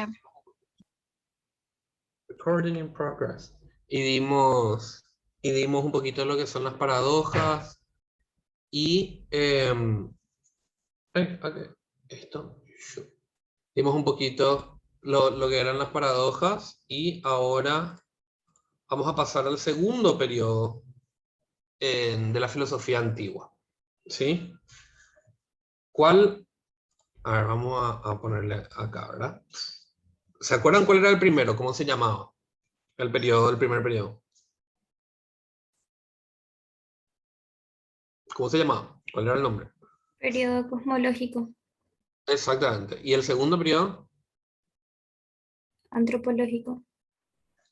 profe. Recording in progress. Y dimos un poquito de lo que son las paradojas. Y dimos un poquito lo que eran las paradojas. Y ahora vamos a pasar al segundo periodo de la filosofía antigua. ¿Sí? ¿Cuál? A ver, vamos a ponerle acá, ¿verdad? ¿Se acuerdan cuál era el primero? ¿Cómo se llamaba? El primer periodo. ¿Cómo se llamaba? ¿Cuál era el nombre? Periodo cosmológico. Exactamente. ¿Y el segundo periodo? Antropológico.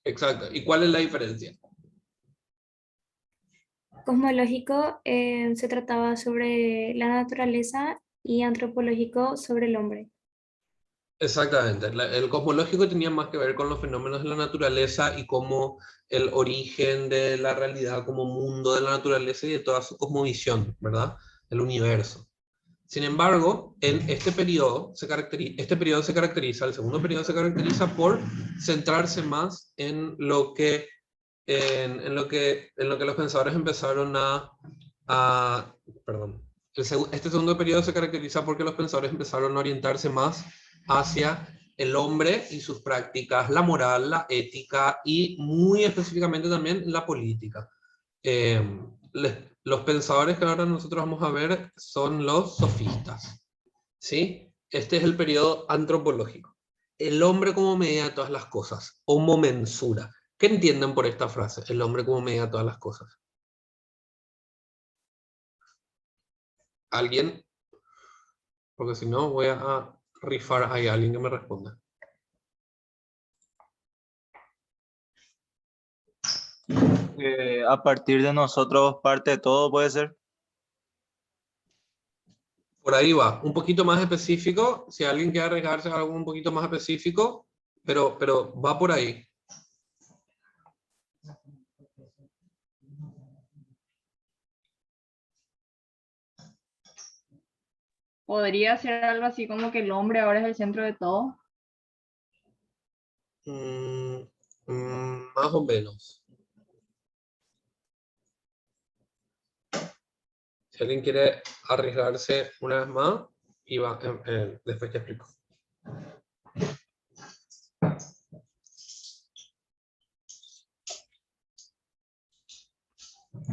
Exacto. ¿Y cuál es la diferencia? Cosmológico se trataba sobre la naturaleza y antropológico sobre el hombre. Exactamente. El cosmológico tenía más que ver con los fenómenos de la naturaleza y cómo el origen de la realidad como mundo de la naturaleza y de toda su cosmovisión, ¿verdad? El universo. Sin embargo, en el segundo periodo se caracteriza por centrarse más en lo que los pensadores empezaron perdón. Este segundo periodo se caracteriza porque los pensadores empezaron a orientarse más hacia el hombre y sus prácticas, la moral, la ética y muy específicamente también la política. Los pensadores que ahora nosotros vamos a ver son los sofistas. ¿Sí? Este es el periodo antropológico. El hombre como medida de todas las cosas, homo mensura. ¿Qué entienden por esta frase? El hombre como medida de todas las cosas. ¿Alguien? Porque si no voy a rifar a alguien que me responda. A partir de nosotros parte de todo, ¿puede ser? Por ahí va. Un poquito más específico. Si alguien quiere arriesgarse a algo un poquito más específico, pero va por ahí. ¿Podría ser algo así como que el hombre ahora es el centro de todo? Más o menos. Si alguien quiere arriesgarse una vez más, y va, después te explico.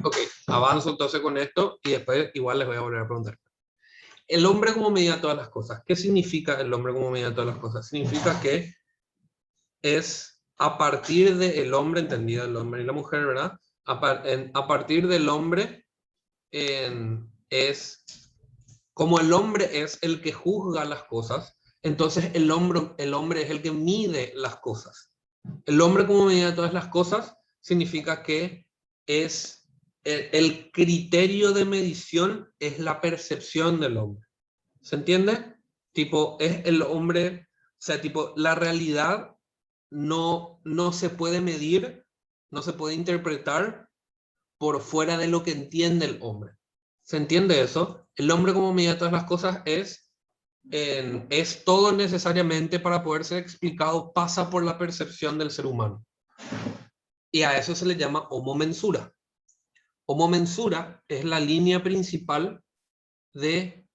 Ok, avanzo entonces con esto y después igual les voy a volver a preguntar. El hombre como medida de todas las cosas. ¿Qué significa el hombre como medida de todas las cosas? Significa que es a partir del hombre, entendido el hombre y la mujer, ¿verdad? A partir del hombre es como el hombre es el que juzga las cosas, entonces el hombre es el que mide las cosas. El hombre como medida de todas las cosas significa que es el criterio de medición es la percepción del hombre. ¿Se entiende? Tipo, es el hombre, o sea, tipo, la realidad no se puede medir, no se puede interpretar por fuera de lo que entiende el hombre. ¿Se entiende eso? El hombre como medida de todas las cosas es todo necesariamente para poder ser explicado, pasa por la percepción del ser humano. Y a eso se le llama homo mensura. Homo mensura es la línea principal de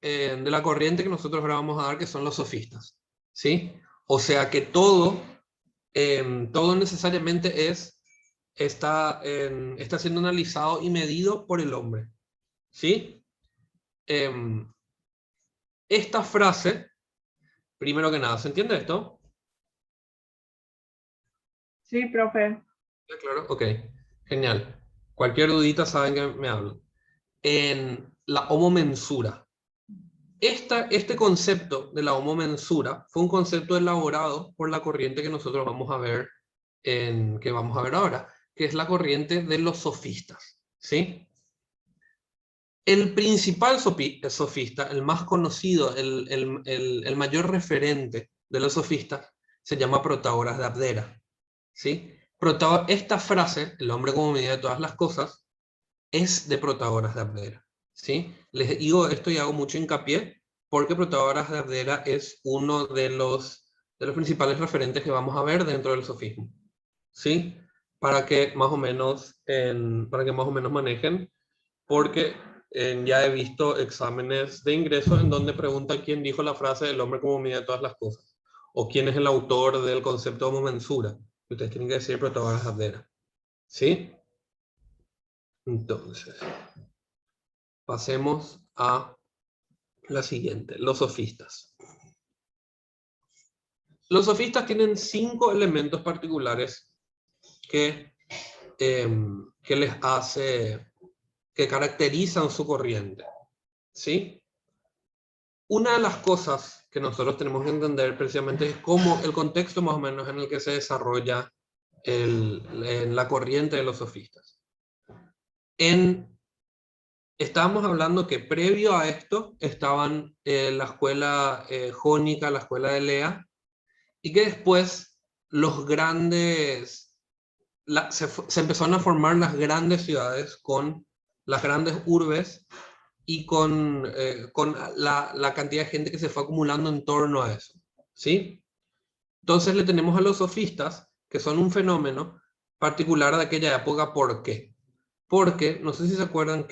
la corriente que nosotros ahora vamos a dar, que son los sofistas. ¿Sí? O sea que todo necesariamente está siendo analizado y medido por el hombre. ¿Sí? Esta frase, primero que nada, ¿se entiende esto? Sí, profe. Claro, ok, genial. Cualquier dudita saben que me hablan. En la homomensura. Este concepto de la homomensura fue un concepto elaborado por la corriente que nosotros vamos a ver, que vamos a ver ahora, que es la corriente de los sofistas. ¿Sí? El principal sofista, el más conocido, el mayor referente de los sofistas, se llama Protágoras de Abdera. ¿Sí? Esta frase, el hombre como medida de todas las cosas, es de Protágoras de Abdera. ¿Sí? Les digo esto y hago mucho hincapié porque Protágoras de Abdera es uno de los referentes que vamos a ver dentro del sofismo, ¿sí? Para que más o menos manejen, porque ya he visto exámenes de ingreso en donde preguntan quién dijo la frase "el hombre como medida de todas las cosas", o quién es el autor del concepto de homomensura. Ustedes tienen que decir Protágoras Abdera, ¿sí? Entonces, pasemos a la siguiente, los sofistas. Los sofistas tienen 5 elementos particulares que que caracterizan su corriente, ¿sí? Una de las cosas que nosotros tenemos que entender precisamente es cómo el contexto más o menos en el que se desarrolla la corriente de los sofistas. Estábamos hablando que previo a esto estaban la escuela jónica, la escuela de Elea, y que después se empezaron a formar las grandes ciudades con las grandes urbes y con la cantidad de gente que se fue acumulando en torno a eso, ¿sí? Entonces le tenemos a los sofistas, que son un fenómeno particular de aquella época. ¿Por qué? Porque, no sé si se acuerdan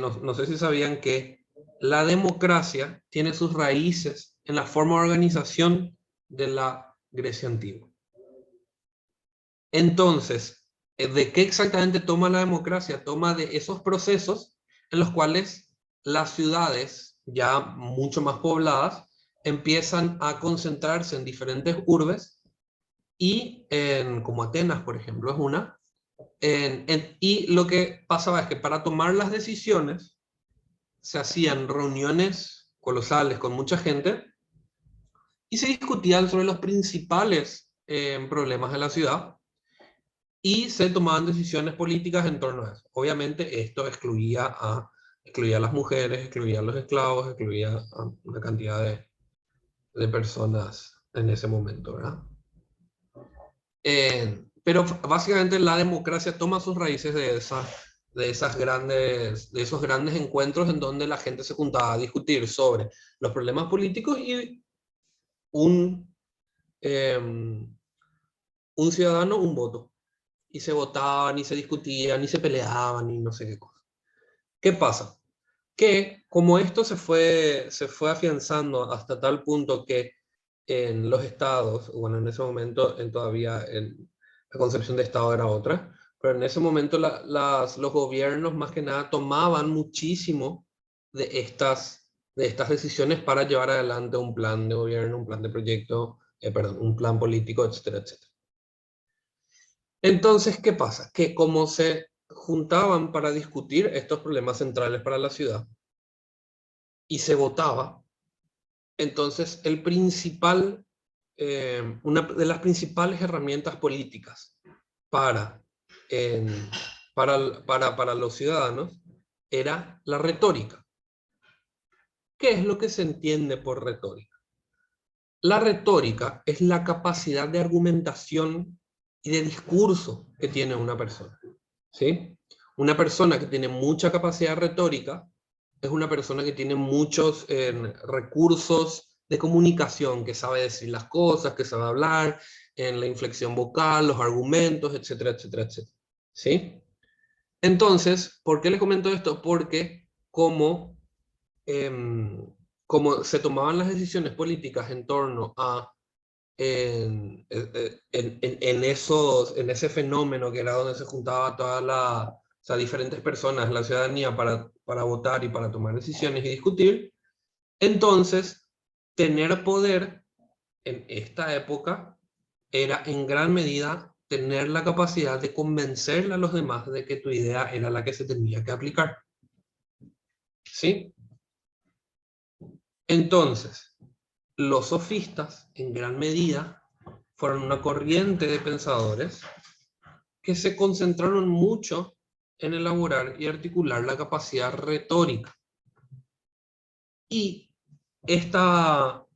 no sé si sabían que la democracia tiene sus raíces en la forma de organización de la Grecia antigua. Entonces, ¿de qué exactamente toma la democracia? Toma de esos procesos en los cuales las ciudades, ya mucho más pobladas, empiezan a concentrarse en diferentes urbes, y como Atenas, por ejemplo, es una. Y lo que pasaba es que para tomar las decisiones se hacían reuniones colosales con mucha gente y se discutían sobre los principales problemas de la ciudad, y se tomaban decisiones políticas en torno a eso. Obviamente esto excluía a las mujeres, excluía a los esclavos, excluía a una cantidad de personas en ese momento, ¿verdad? Pero básicamente la democracia toma sus raíces de esos grandes encuentros en donde la gente se juntaba a discutir sobre los problemas políticos, y un ciudadano, un voto. Y se votaban, y se discutían, y se peleaban, y no sé qué cosa. ¿Qué pasa? Que como esto se fue afianzando hasta tal punto que en los estados, bueno, en ese momento todavía la concepción de estado era otra, pero en ese momento los gobiernos más que nada tomaban muchísimo de estas decisiones para llevar adelante un plan de gobierno, un plan de proyecto, un plan político, etcétera, etcétera. Entonces, ¿qué pasa? Que como se juntaban para discutir estos problemas centrales para la ciudad y se votaba, entonces una de las principales herramientas políticas para los ciudadanos era la retórica. ¿Qué es lo que se entiende por retórica? La retórica es la capacidad de argumentación y de discurso que tiene una persona, ¿sí? Una persona que tiene mucha capacidad retórica es una persona que tiene muchos recursos de comunicación, que sabe decir las cosas, que sabe hablar, en la inflexión vocal, los argumentos, etcétera, etcétera, etcétera, ¿sí? Entonces, ¿por qué les comento esto? Porque como se tomaban las decisiones políticas en torno a en ese fenómeno que era donde se juntaba diferentes personas, la ciudadanía, para votar y para tomar decisiones y discutir. Entonces, tener poder en esta época era en gran medida tener la capacidad de convencerle a los demás de que tu idea era la que se tenía que aplicar. ¿Sí? Entonces, los sofistas, en gran medida, fueron una corriente de pensadores que se concentraron mucho en elaborar y articular la capacidad retórica. Y esta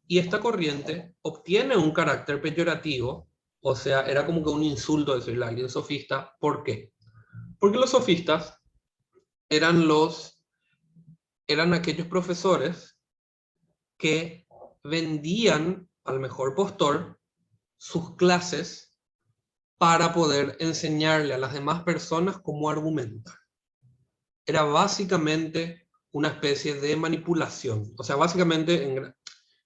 corriente obtiene un carácter peyorativo, o sea, era como que un insulto decirle a alguien sofista. ¿Por qué? Porque los sofistas eran aquellos profesores que vendían al mejor postor sus clases para poder enseñarle a las demás personas cómo argumentar. Era básicamente una especie de manipulación. O sea, básicamente,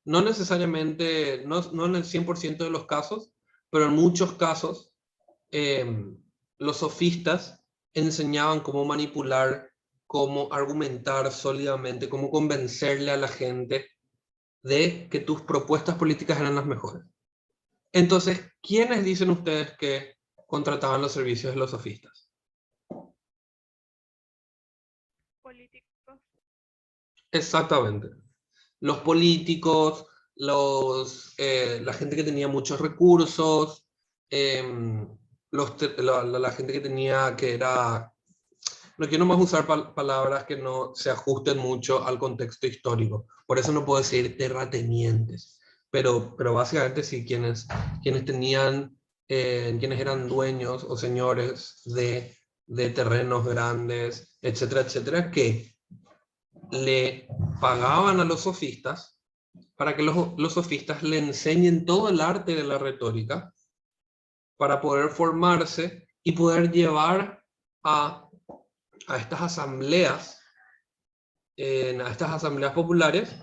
no necesariamente, no en el 100% de los casos, pero en muchos casos, los sofistas enseñaban cómo manipular, cómo argumentar sólidamente, cómo convencerle a la gente de que tus propuestas políticas eran las mejores. Entonces, ¿quiénes dicen ustedes que contrataban los servicios de los sofistas? Políticos. Exactamente. Los políticos, la gente que tenía muchos recursos, la gente que era... No quiero más usar palabras que no se ajusten mucho al contexto histórico. Por eso no puedo decir terratenientes. Pero básicamente sí, quienes eran dueños o señores de terrenos grandes, etcétera, etcétera, que le pagaban a los sofistas para que los sofistas le enseñen todo el arte de la retórica para poder formarse y poder llevar a estas asambleas, a estas asambleas populares,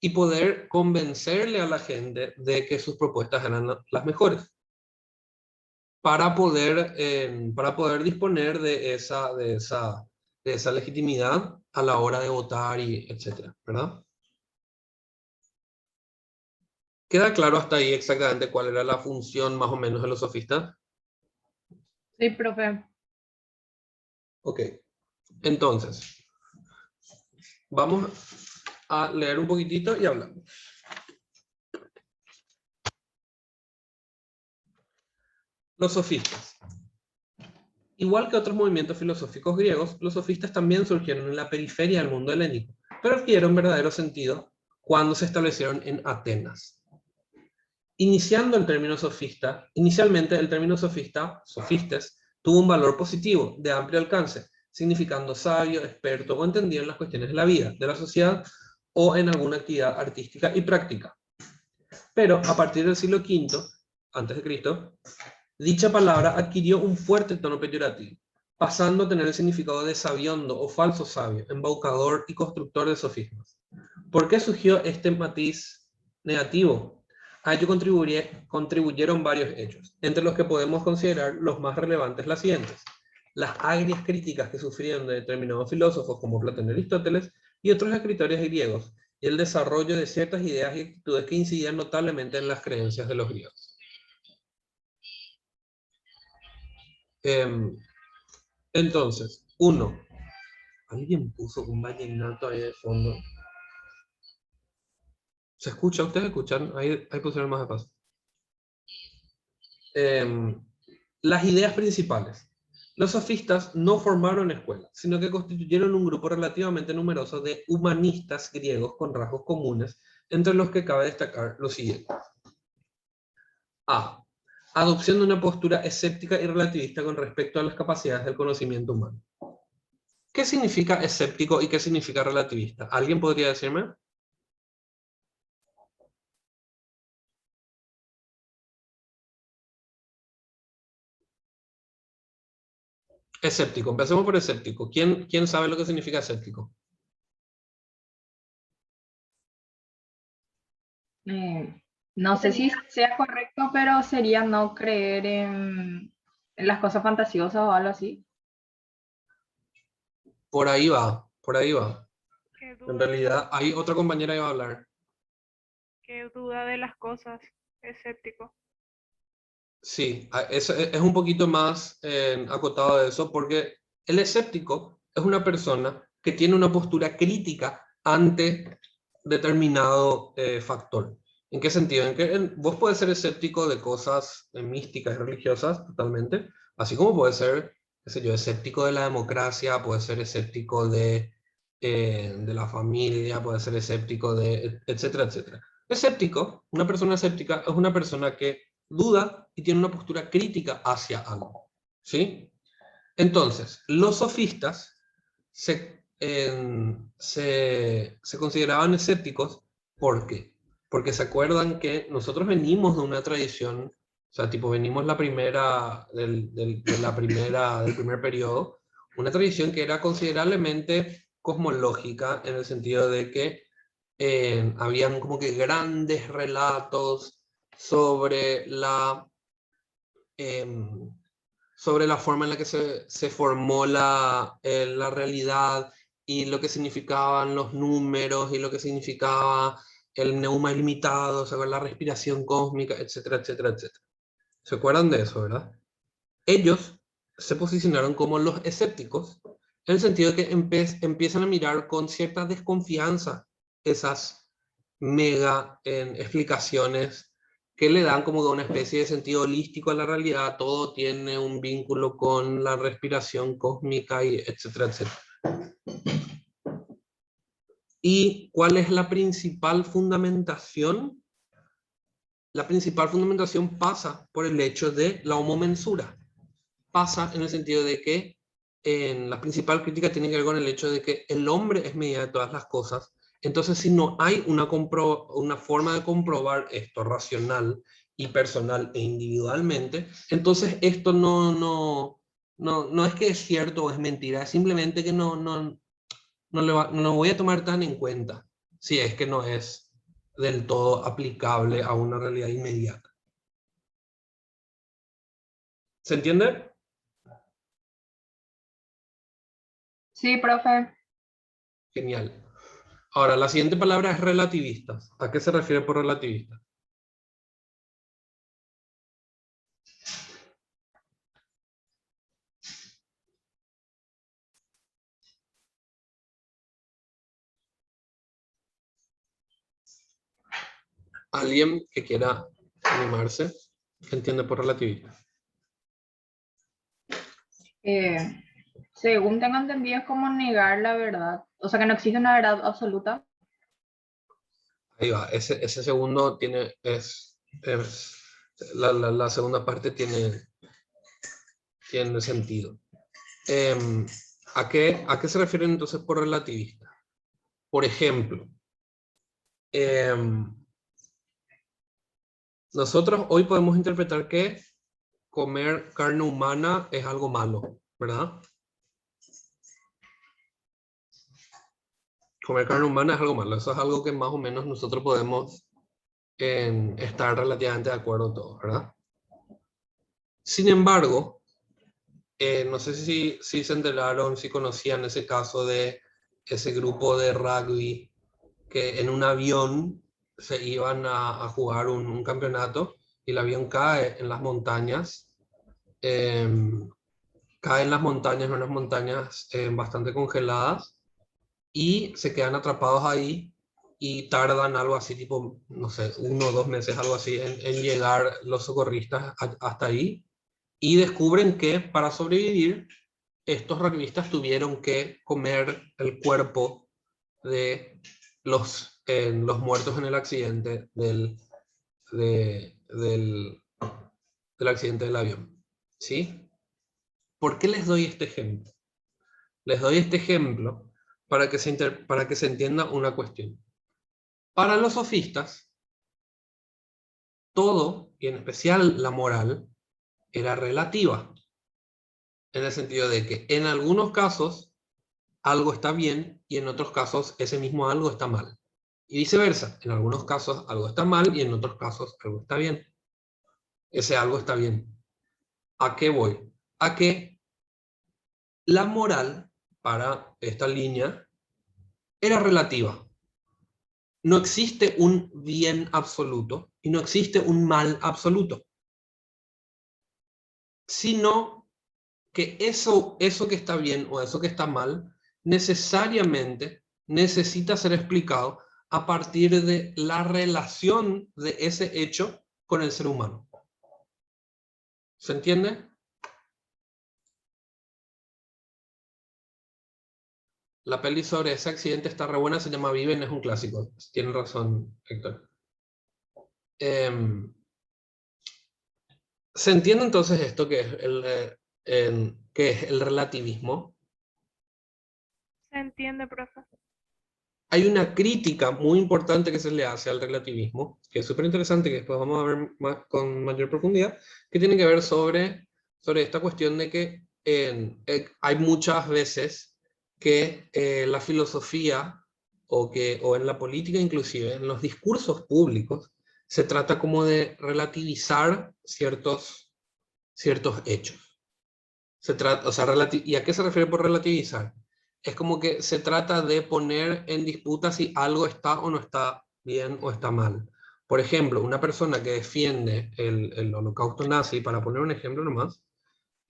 y poder convencerle a la gente de que sus propuestas eran las mejores, para poder disponer de esa legitimidad a la hora de votar y etcétera, ¿verdad? ¿Queda claro hasta ahí exactamente cuál era la función más o menos de los sofistas? Sí, profe. Ok, entonces, vamos a leer un poquitito y hablamos. Los sofistas. Igual que otros movimientos filosóficos griegos, los sofistas también surgieron en la periferia del mundo helénico, pero adquirieron verdadero sentido cuando se establecieron en Atenas. Inicialmente el término sofista, sofistes, tuvo un valor positivo, de amplio alcance, significando sabio, experto o entendido en las cuestiones de la vida, de la sociedad o en alguna actividad artística y práctica. Pero a partir del siglo V, antes de Cristo, dicha palabra adquirió un fuerte tono peyorativo, pasando a tener el significado de sabiondo o falso sabio, embaucador y constructor de sofismas. ¿Por qué surgió este matiz negativo? A ello contribuyeron varios hechos, entre los que podemos considerar los más relevantes las siguientes: las agrias críticas que sufrieron de determinados filósofos como Platón y Aristóteles y otros escritores griegos, y el desarrollo de ciertas ideas y actitudes que incidían notablemente en las creencias de los griegos. Entonces, uno, ¿alguien puso un vallenato ahí de fondo? ¿Se escucha? ¿Ustedes escuchan? Ahí pusieron más de paso. Las ideas principales. Los sofistas no formaron escuelas, sino que constituyeron un grupo relativamente numeroso de humanistas griegos con rasgos comunes, entre los que cabe destacar los siguientes. A. Adopción de una postura escéptica y relativista con respecto a las capacidades del conocimiento humano. ¿Qué significa escéptico y qué significa relativista? ¿Alguien podría decirme? Escéptico, empecemos por escéptico. ¿Quién sabe lo que significa escéptico? No sé si sea correcto, pero sería no creer en las cosas fantasiosas o algo así. Por ahí va, por ahí va. Que En realidad, hay otra compañera que va a hablar. que duda de las cosas, escéptico. Sí, es un poquito más acotado de eso, porque el escéptico es una persona que tiene una postura crítica ante determinado factor. ¿En qué sentido? En que vos podés ser escéptico de cosas místicas y religiosas, totalmente, así como puedes ser, qué sé yo, escéptico de la democracia, puedes ser escéptico de la familia, puedes ser escéptico de, etcétera, etcétera. Escéptico, una persona escéptica es una persona que duda y tiene una postura crítica hacia algo, ¿sí? Entonces, los sofistas se consideraban escépticos. ¿Por qué? porque se acuerdan que nosotros venimos de una tradición, o sea, tipo, venimos la primera, del primer periodo, una tradición que era considerablemente cosmológica, en el sentido de que habían como que grandes relatos sobre sobre la forma en la que se formó la realidad y lo que significaban los números y lo que significaba el neuma ilimitado, o sea, la respiración cósmica, etcétera, etcétera, etcétera. ¿Se acuerdan de eso, verdad? Ellos se posicionaron como los escépticos, en el sentido de que empiezan a mirar con cierta desconfianza esas mega explicaciones que le dan como una especie de sentido holístico a la realidad. Todo tiene un vínculo con la respiración cósmica, y etcétera, etcétera. ¿Y cuál es la principal fundamentación? La principal fundamentación pasa por el hecho de la homomensura. Pasa en el sentido de que la principal crítica tiene que ver con el hecho de que el hombre es medida de todas las cosas. Entonces, si no hay una forma de comprobar esto racional y personal e individualmente, entonces esto no es que es cierto o es mentira, es simplemente que no lo voy a tomar tan en cuenta si es que no es del todo aplicable a una realidad inmediata. ¿Se entiende? Sí, profe. Genial. Ahora, la siguiente palabra es relativistas. ¿A qué se refiere por relativista? ¿Alguien que quiera animarse? ¿Qué entiende por relativista? Según tengo entendido, es como negar la verdad. O sea, que no existe una verdad absoluta. Ahí va. Ese segundo la segunda parte tiene sentido. ¿A qué se refieren entonces por relativista? Por ejemplo, nosotros hoy podemos interpretar que comer carne humana es algo malo, ¿verdad? Comer carne humana es algo malo. Eso es algo que más o menos nosotros podemos estar relativamente de acuerdo todos, ¿verdad? Sin embargo, no sé si se enteraron, si conocían ese caso de ese grupo de rugby que en un avión se iban a jugar un campeonato y el avión cae en las montañas. Cae en las montañas, en unas montañas bastante congeladas, y se quedan atrapados ahí y tardan algo así, tipo, no sé, 1 o 2 meses, algo así, en llegar los socorristas hasta ahí, y descubren que para sobrevivir, estos rugbyistas tuvieron que comer el cuerpo de los muertos en el accidente del accidente del avión. ¿Sí? ¿Por qué les doy este ejemplo? Les doy este ejemplo para que se entienda una cuestión. Para los sofistas, todo, y en especial la moral, era relativa. En el sentido de que en algunos casos algo está bien y en otros casos ese mismo algo está mal. Y viceversa, en algunos casos algo está mal y en otros casos algo está bien. Ese algo está bien. ¿A qué voy? A que la moral para esta línea era relativa. No existe un bien absoluto y no existe un mal absoluto, sino que eso que está bien o eso que está mal necesariamente necesita ser explicado a partir de la relación de ese hecho con el ser humano. ¿Se entiende? La peli sobre ese accidente está re buena, se llama Viven, es un clásico. Tiene razón, Héctor. ¿Se entiende entonces esto que es el relativismo? Se entiende, profe. hay una crítica muy importante que se le hace al relativismo, que es súper interesante, que después vamos a ver con mayor profundidad, que tiene que ver sobre esta cuestión de que hay muchas veces que la filosofía o en la política inclusive, en los discursos públicos, se trata como de relativizar ciertos hechos. ¿Y a qué se refiere por relativizar? Es como que se trata de poner en disputa si algo está o no está bien o está mal. Por ejemplo, una persona que defiende el holocausto nazi, para poner un ejemplo nomás,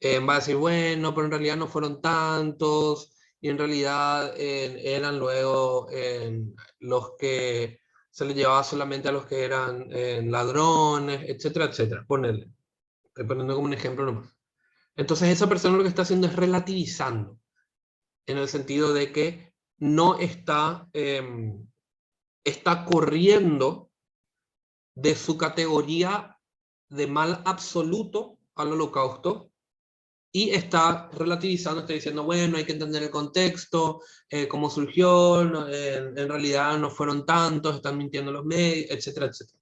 va a decir, bueno, pero en realidad no fueron tantos, y en realidad eran luego los que se les llevaba solamente a los que eran ladrones, etcétera, etcétera. Ponerle. Estoy poniendo como un ejemplo nomás. Entonces esa persona lo que está haciendo es relativizando, en el sentido de que no está, está corriendo de su categoría de mal absoluto al holocausto y está relativizando, está diciendo, bueno, hay que entender el contexto, cómo surgió, en realidad no fueron tantos, están mintiendo los medios, etcétera, etcétera.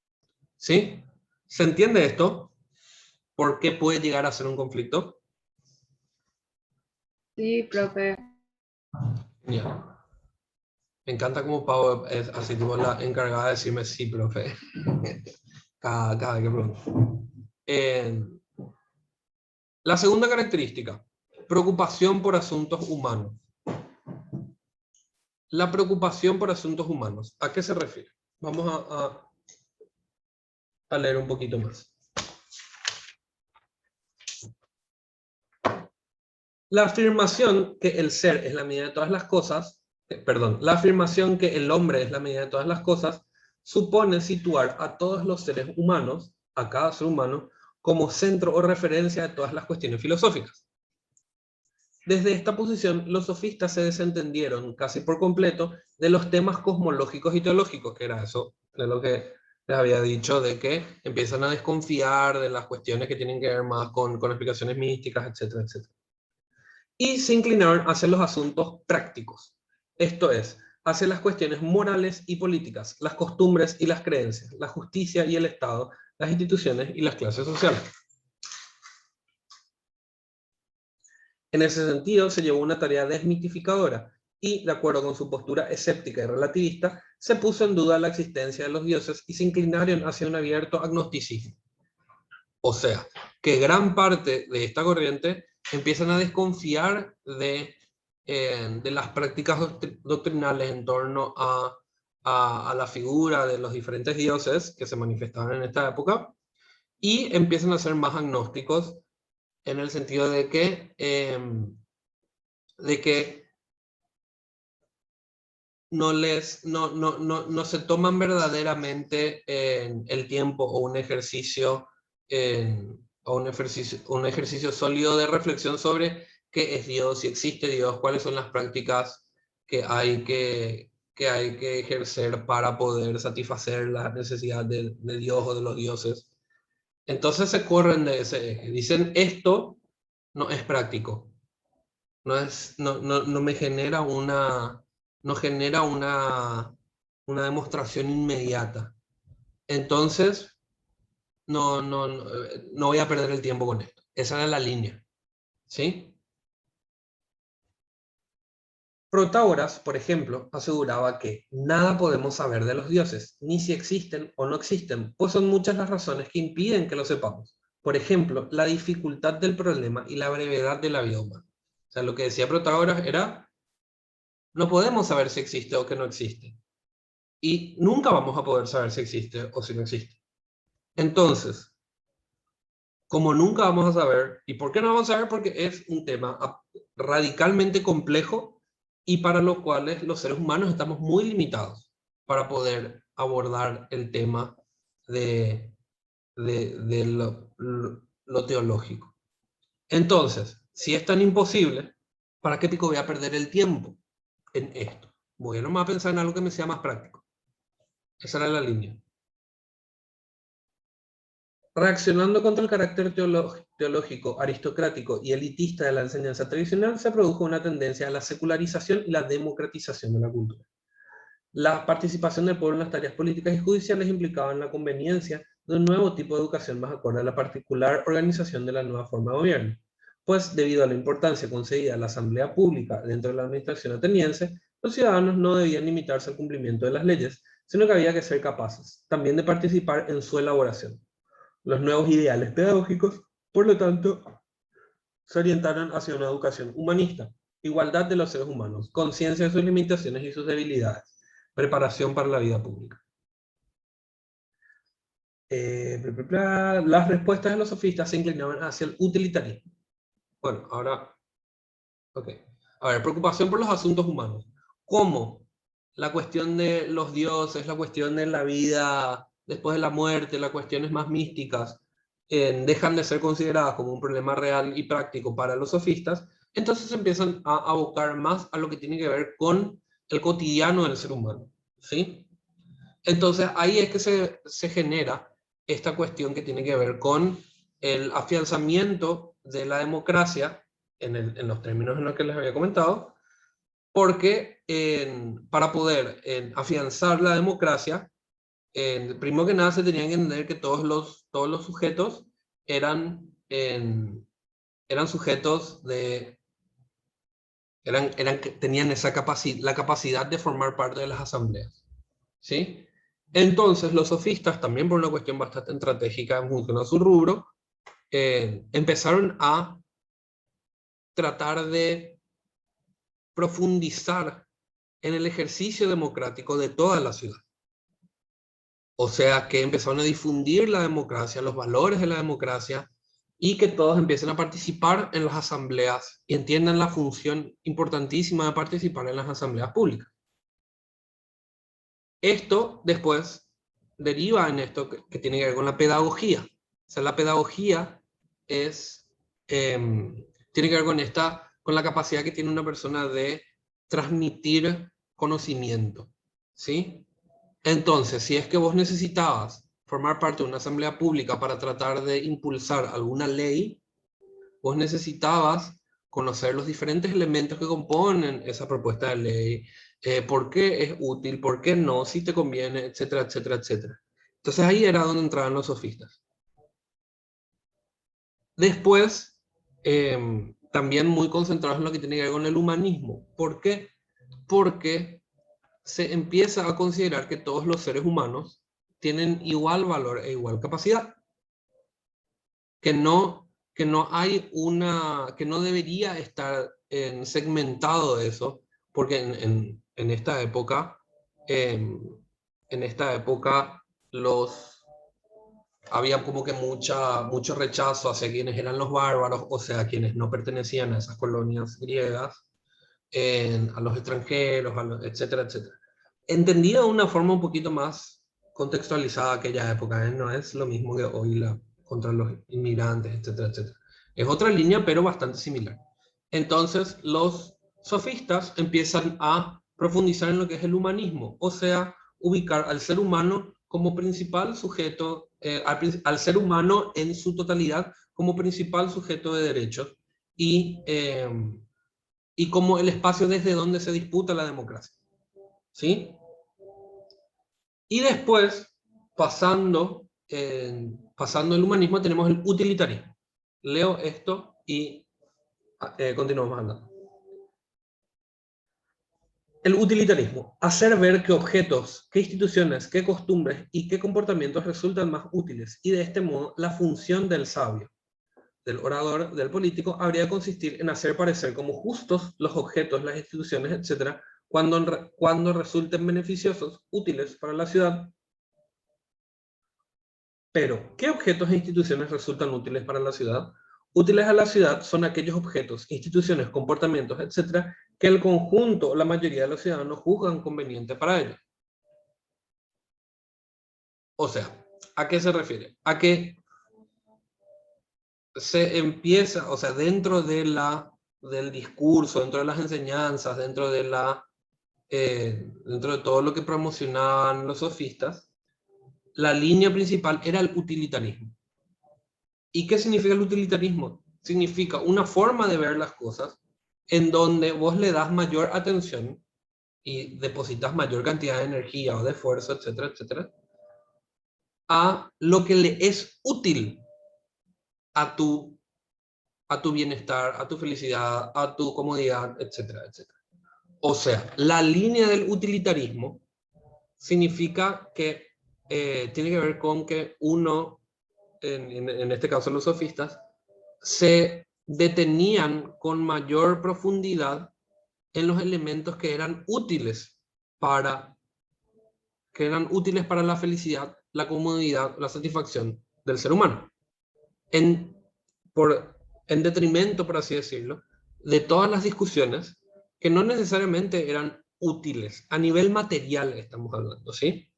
¿Sí? ¿Se entiende esto? ¿Por qué puede llegar a ser un conflicto? Sí, profe. Ya. Me encanta como Pau es así tipo la encargada de decirme sí, profe. cada vez que pregunto. La segunda característica, preocupación por asuntos humanos. La preocupación por asuntos humanos, ¿a qué se refiere? Vamos a leer un poquito más. La afirmación que el ser es la medida de todas las cosas, la afirmación que el hombre es la medida de todas las cosas, supone situar a todos los seres humanos, a cada ser humano, como centro o referencia de todas las cuestiones filosóficas. Desde esta posición, los sofistas se desentendieron casi por completo de los temas cosmológicos y teológicos, que era eso de lo que les había dicho, de que empiezan a desconfiar de las cuestiones que tienen que ver más con explicaciones místicas, etcétera, etcétera. Y se inclinaron hacia los asuntos prácticos, esto es, hacia las cuestiones morales y políticas, las costumbres y las creencias, la justicia y el Estado, las instituciones y las clases sociales. En ese sentido, se llevó una tarea desmitificadora y, de acuerdo con su postura escéptica y relativista, se puso en duda la existencia de los dioses y se inclinaron hacia un abierto agnosticismo. O sea, que gran parte de esta corriente empiezan a desconfiar de las prácticas doctrinales en torno a la figura de los diferentes dioses que se manifestaban en esta época y empiezan a ser más agnósticos en el sentido de que no se toman verdaderamente el tiempo o un ejercicio un ejercicio sólido de reflexión sobre qué es Dios, si existe Dios, cuáles son las prácticas que hay que ejercer para poder satisfacer las necesidades de Dios o de los dioses. Entonces se corren de ese eje. Dicen, esto no es práctico. No me genera una demostración inmediata. Entonces, no voy a perder el tiempo con esto. Esa era la línea. ¿Sí? Protágoras, por ejemplo, aseguraba que nada podemos saber de los dioses, ni si existen o no existen, pues son muchas las razones que impiden que lo sepamos. Por ejemplo, la dificultad del problema y la brevedad de la vida humana. O sea, lo que decía Protágoras era, no podemos saber si existe o que no existe. Y nunca vamos a poder saber si existe o si no existe. Entonces, como nunca vamos a saber, ¿y por qué no vamos a saber? Porque es un tema radicalmente complejo y para lo cual los seres humanos estamos muy limitados para poder abordar el tema de lo teológico. Entonces, si es tan imposible, ¿para qué pico voy a perder el tiempo en esto? Voy a nomás pensar en algo que me sea más práctico. Esa era la línea. Reaccionando contra el carácter teológico, aristocrático y elitista de la enseñanza tradicional, se produjo una tendencia a la secularización y la democratización de la cultura. La participación del pueblo en las tareas políticas y judiciales implicaba en la conveniencia de un nuevo tipo de educación más acorde a la particular organización de la nueva forma de gobierno, pues debido a la importancia concedida a la asamblea pública dentro de la administración ateniense, los ciudadanos no debían limitarse al cumplimiento de las leyes, sino que había que ser capaces también de participar en su elaboración. Los nuevos ideales pedagógicos, por lo tanto, se orientaron hacia una educación humanista, igualdad de los seres humanos, conciencia de sus limitaciones y sus debilidades, preparación para la vida pública. Las respuestas de los sofistas se inclinaban hacia el utilitarismo. Bueno, ahora, ok. A ver, preocupación por los asuntos humanos. ¿Cómo? La cuestión de los dioses, la cuestión de la vida después de la muerte, las cuestiones más místicas, dejan de ser consideradas como un problema real y práctico para los sofistas, entonces empiezan a abocar más a lo que tiene que ver con el cotidiano del ser humano, ¿sí? Entonces ahí es que se genera esta cuestión que tiene que ver con el afianzamiento de la democracia, en los términos en los que les había comentado, porque para poder afianzar la democracia, primero que nada se tenían que entender que todos los sujetos eran sujetos tenían la capacidad de formar parte de las asambleas, ¿sí? Entonces los sofistas, también por una cuestión bastante estratégica en función a su rubro, empezaron a tratar de profundizar en el ejercicio democrático de toda la ciudad. O sea, que empezaron a difundir la democracia, los valores de la democracia, y que todos empiecen a participar en las asambleas y entiendan la función importantísima de participar en las asambleas públicas. Esto después deriva en esto que tiene que ver con la pedagogía. O sea, la pedagogía tiene que ver con la capacidad que tiene una persona de transmitir conocimiento, ¿sí? Entonces, si es que vos necesitabas formar parte de una asamblea pública para tratar de impulsar alguna ley, vos necesitabas conocer los diferentes elementos que componen esa propuesta de ley, por qué es útil, por qué no, si te conviene, etcétera, etcétera, etcétera. Entonces ahí era donde entraban los sofistas. Después, también muy concentrados en lo que tiene que ver con el humanismo. ¿Por qué? Porque se empieza a considerar que todos los seres humanos tienen igual valor e igual capacidad. Que no debería estar segmentado eso, porque en esta época, había como que mucho rechazo hacia quienes eran los bárbaros, o sea, quienes no pertenecían a esas colonias griegas, a los extranjeros, etcétera, etcétera. Entendido de una forma un poquito más contextualizada aquella época, no es lo mismo que hoy contra los inmigrantes, etcétera, etcétera. Es otra línea, pero bastante similar. Entonces, los sofistas empiezan a profundizar en lo que es el humanismo, o sea, ubicar al ser humano como principal sujeto, al ser humano en su totalidad como principal sujeto de derechos y como el espacio desde donde se disputa la democracia, ¿sí? Y después, pasando el humanismo, tenemos el utilitarismo. Leo esto y continuamos andando. El utilitarismo: hacer ver qué objetos, qué instituciones, qué costumbres y qué comportamientos resultan más útiles, y de este modo la función del sabio, del orador, del político, habría de consistir en hacer parecer como justos los objetos, las instituciones, etc., cuando resulten beneficiosos, útiles para la ciudad. Pero, ¿qué objetos e instituciones resultan útiles para la ciudad? Útiles a la ciudad son aquellos objetos, instituciones, comportamientos, etc., que el conjunto o la mayoría de los ciudadanos juzgan conveniente para ellos. O sea, ¿a qué se refiere? A que se empieza, o sea, dentro del discurso, dentro de las enseñanzas, dentro de todo lo que promocionaban los sofistas, la línea principal era el utilitarismo. ¿Y qué significa el utilitarismo? Significa una forma de ver las cosas en donde vos le das mayor atención y depositas mayor cantidad de energía o de esfuerzo, etcétera, etcétera, a lo que le es útil a tu bienestar, a tu felicidad, a tu comodidad, etcétera, etcétera. O sea, la línea del utilitarismo significa que tiene que ver con que uno, en este caso los sofistas, se detenían con mayor profundidad en los elementos que eran útiles para la felicidad, la comodidad, la satisfacción del ser humano. En, en detrimento, por así decirlo, de todas las discusiones que no necesariamente eran útiles. A nivel material estamos hablando, ¿sí?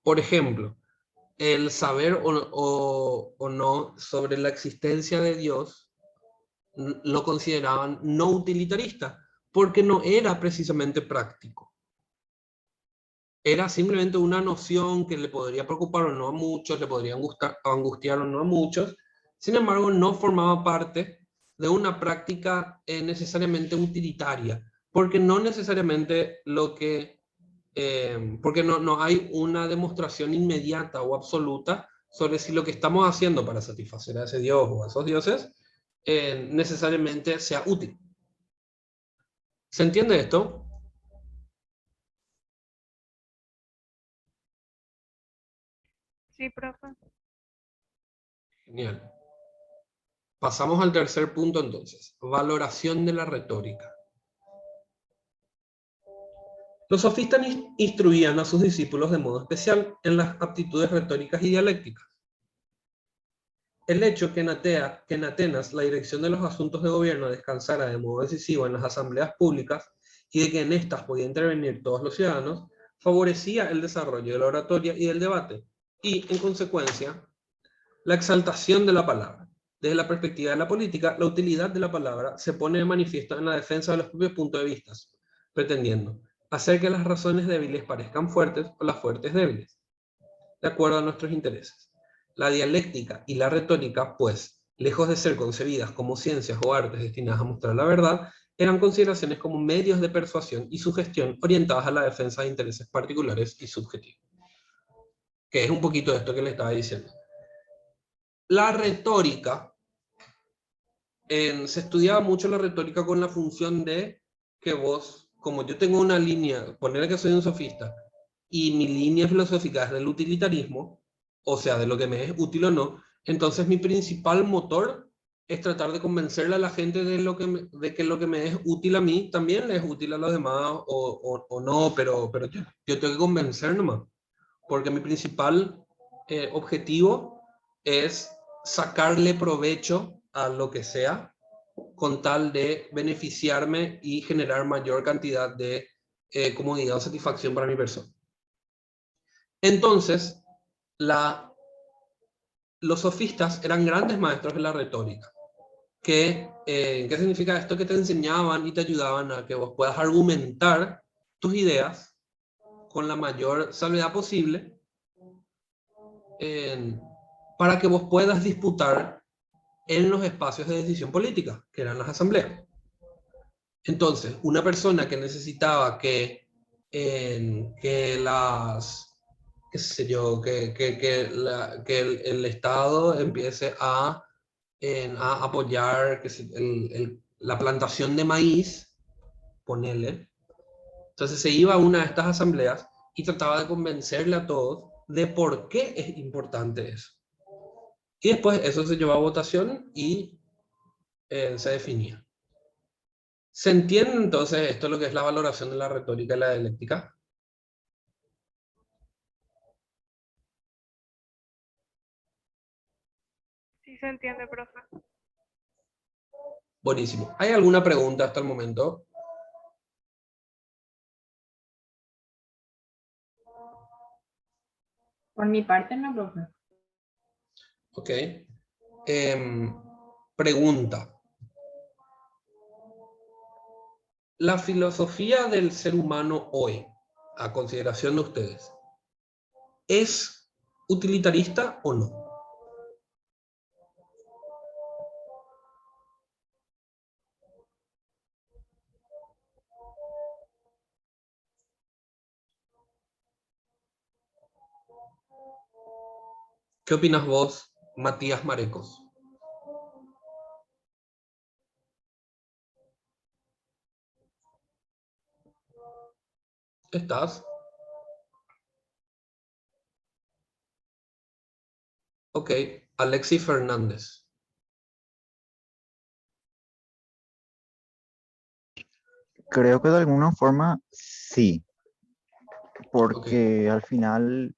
Por ejemplo, el saber o no sobre la existencia de Dios lo consideraban no utilitarista, porque no era precisamente práctico. Era simplemente una noción que le podría preocupar o no a muchos, le podría angustiar o no a muchos. Sin embargo, no formaba parte de una práctica necesariamente utilitaria, porque no necesariamente porque no hay una demostración inmediata o absoluta sobre si lo que estamos haciendo para satisfacer a ese Dios o a esos dioses necesariamente sea útil. ¿Se entiende esto? Sí, profe. Genial. Pasamos al tercer punto entonces, valoración de la retórica. Los sofistas instruían a sus discípulos de modo especial en las aptitudes retóricas y dialécticas. El hecho que en Atenas la dirección de los asuntos de gobierno descansara de modo decisivo en las asambleas públicas y de que en estas podían intervenir todos los ciudadanos, favorecía el desarrollo de la oratoria y del debate, y, en consecuencia, la exaltación de la palabra. Desde la perspectiva de la política, la utilidad de la palabra se pone de manifiesto en la defensa de los propios puntos de vista, pretendiendo hacer que las razones débiles parezcan fuertes o las fuertes débiles, de acuerdo a nuestros intereses. La dialéctica y la retórica, pues, lejos de ser concebidas como ciencias o artes destinadas a mostrar la verdad, eran consideraciones como medios de persuasión y sugestión orientadas a la defensa de intereses particulares y subjetivos. Que es un poquito esto que le estaba diciendo. La retórica, se estudiaba mucho la retórica con la función de que vos, como yo tengo una línea, ponerle que soy un sofista, y mi línea filosófica es del utilitarismo, o sea, de lo que me es útil o no, entonces mi principal motor es tratar de convencerle a la gente de que lo que me es útil a mí también le es útil a los demás, o no, pero yo tengo que convencer nomás, porque mi principal objetivo es sacarle provecho a lo que sea con tal de beneficiarme y generar mayor cantidad de comodidad o satisfacción para mi persona. Entonces, los sofistas eran grandes maestros de la retórica. ¿Qué significa esto? Que te enseñaban y te ayudaban a que vos puedas argumentar tus ideas con la mayor salvedad posible para que vos puedas disputar en los espacios de decisión política, que eran las asambleas. Entonces, una persona que necesitaba que qué sé yo, que el Estado empiece a apoyar la plantación de maíz, ponele. Entonces se iba a una de estas asambleas y trataba de convencerle a todos de por qué es importante eso. Y después eso se llevó a votación y se definía. ¿Se entiende entonces esto lo que es la valoración de la retórica y la dialéctica? Sí se entiende, profe. Buenísimo. ¿Hay alguna pregunta hasta el momento? Por mi parte, no, profe. Ok. Pregunta. La filosofía del ser humano hoy, a consideración de ustedes, ¿es utilitarista o no? ¿Qué opinas vos, Matías Marecos? ¿Estás? Ok, Alexi Fernández. Creo que de alguna forma sí, Ok, porque al final,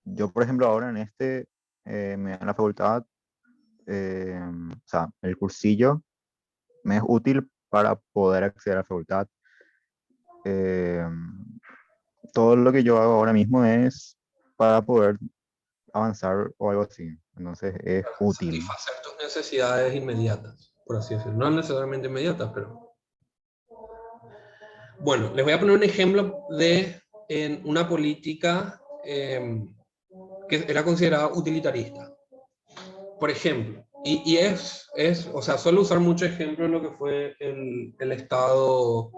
yo por ejemplo ahora en la facultad, o sea, el cursillo me es útil para poder acceder a la facultad. Eh, Todo lo que yo hago ahora mismo es para poder avanzar o algo así, entonces es útil. satisfacer tus necesidades inmediatas, por así decirlo. No necesariamente inmediatas, pero... Bueno, les voy a poner un ejemplo de una política que era considerada utilitarista. Por ejemplo, o sea, suelo usar mucho ejemplo en lo que fue el Estado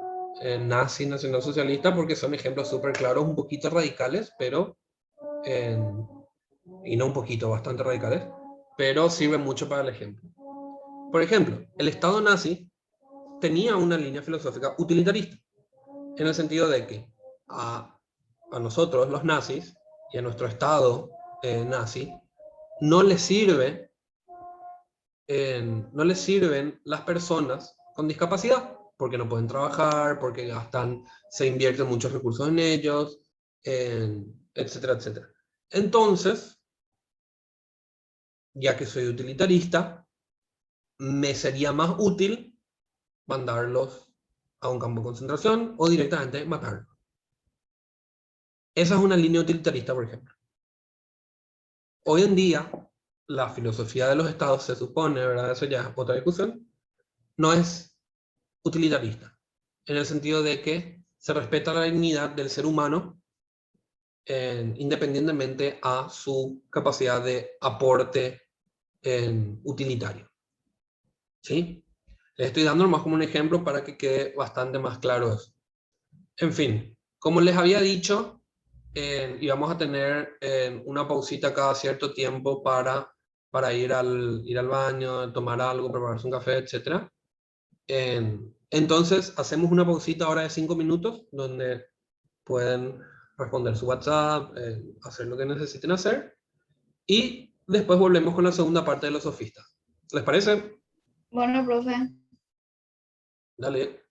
nazi, nacionalsocialista, porque son ejemplos súper claros, un poquito radicales, pero, eh, y no un poquito, bastante radicales, pero sirven mucho para el ejemplo. Por ejemplo, el Estado nazi tenía una línea filosófica utilitarista, en el sentido de que a nosotros, los nazis, y a nuestro Estado nazi, no les sirve no les sirven las personas con discapacidad, porque no pueden trabajar, porque gastan, se invierten muchos recursos en ellos, etcétera, etcétera. Entonces, ya que soy utilitarista, me sería más útil mandarlos a un campo de concentración o directamente matarlos. Esa es una línea utilitarista, por ejemplo. Hoy en día, la filosofía de los estados se supone, ¿verdad? Eso ya es otra discusión, no es utilitarista, en el sentido de que se respeta la dignidad del ser humano independientemente a su capacidad de aporte utilitario. ¿Sí? Les estoy dando más como un ejemplo para que quede bastante más claro eso. En fin, como les había dicho, íbamos a tener una pausita cada cierto tiempo para ir al baño, tomar algo, prepararse un café, etc. Entonces, hacemos una pausita ahora de 5 minutos donde pueden responder su WhatsApp, hacer lo que necesiten hacer y después volvemos con la segunda parte de los sofistas. ¿Les parece? Bueno, profe. Dale.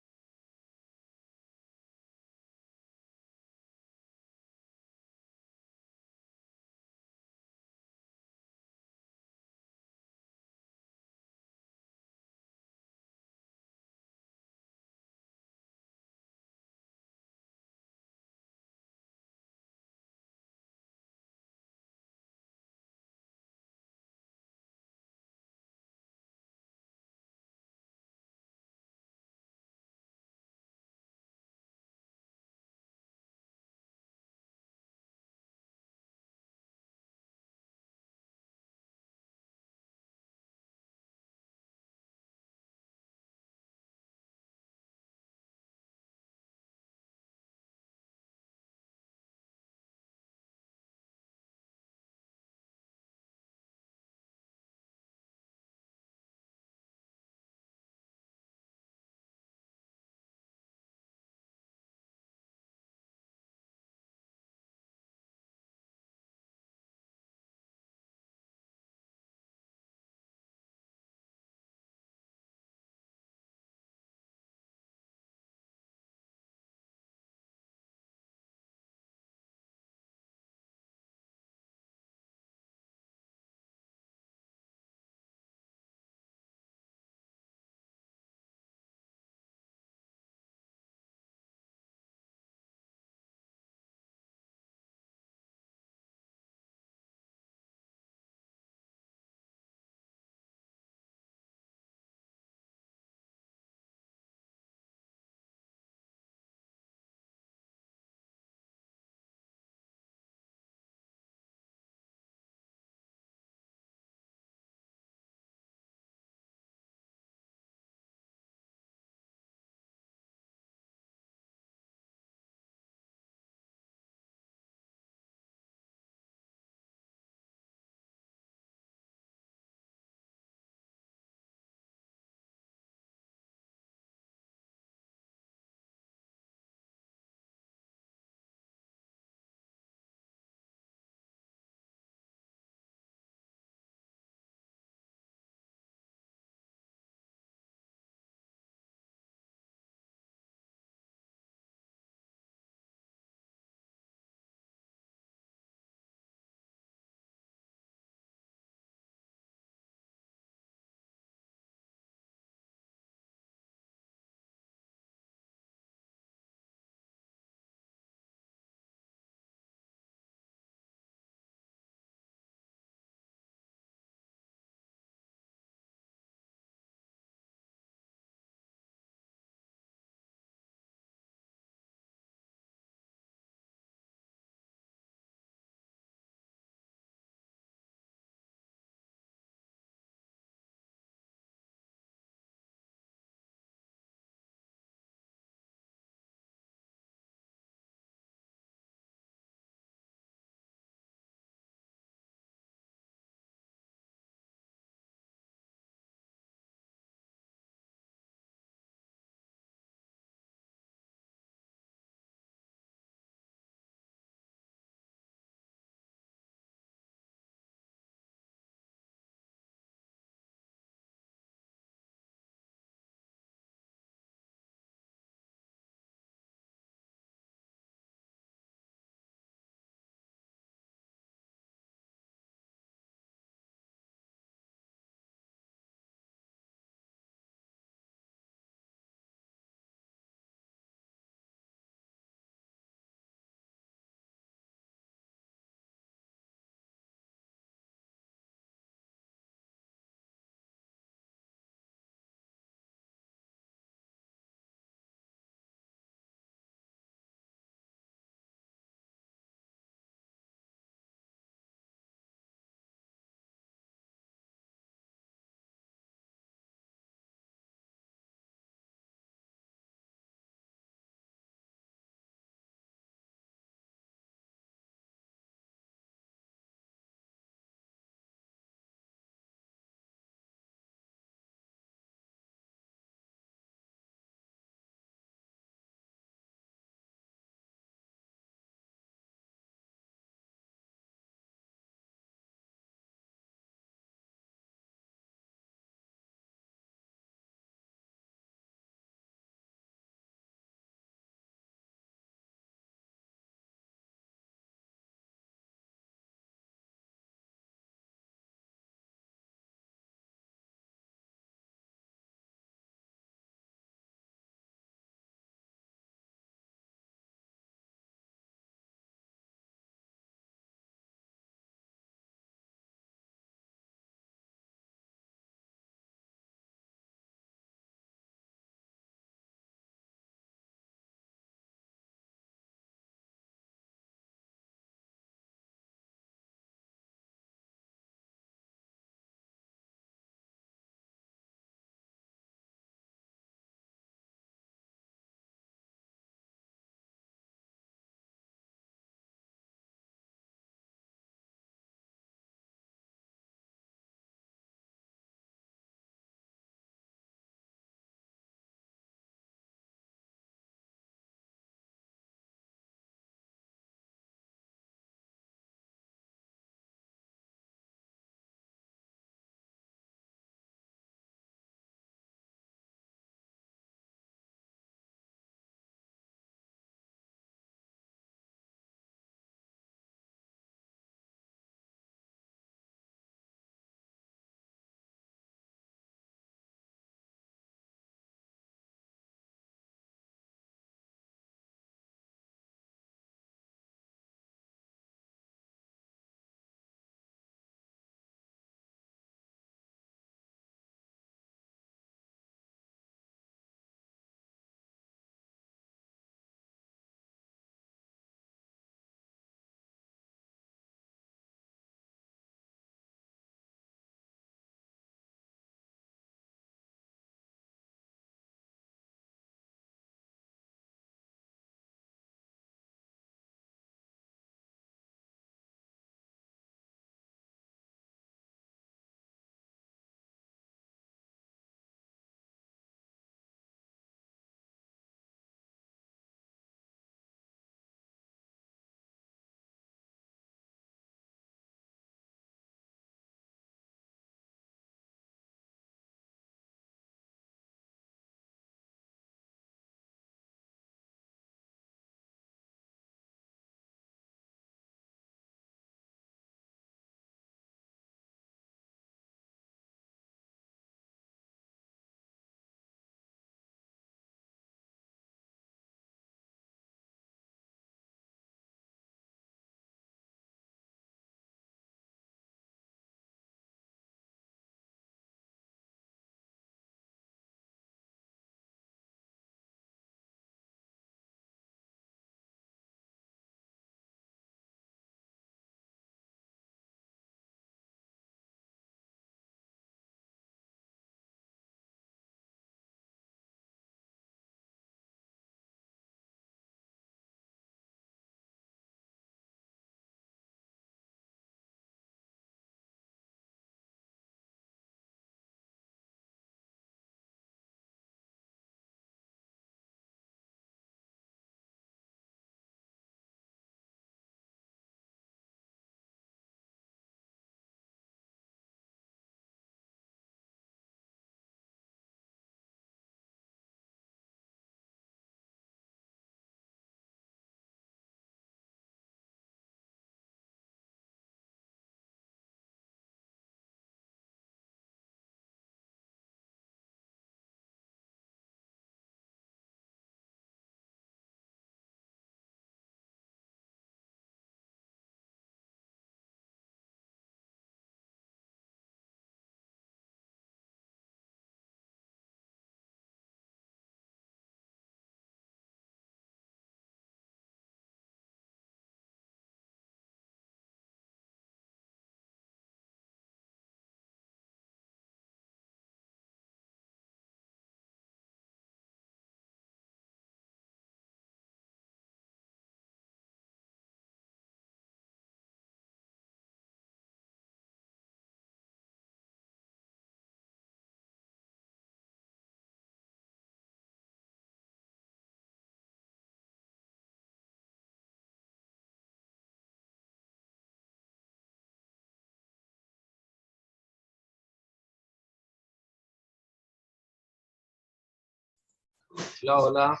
Hola, hola.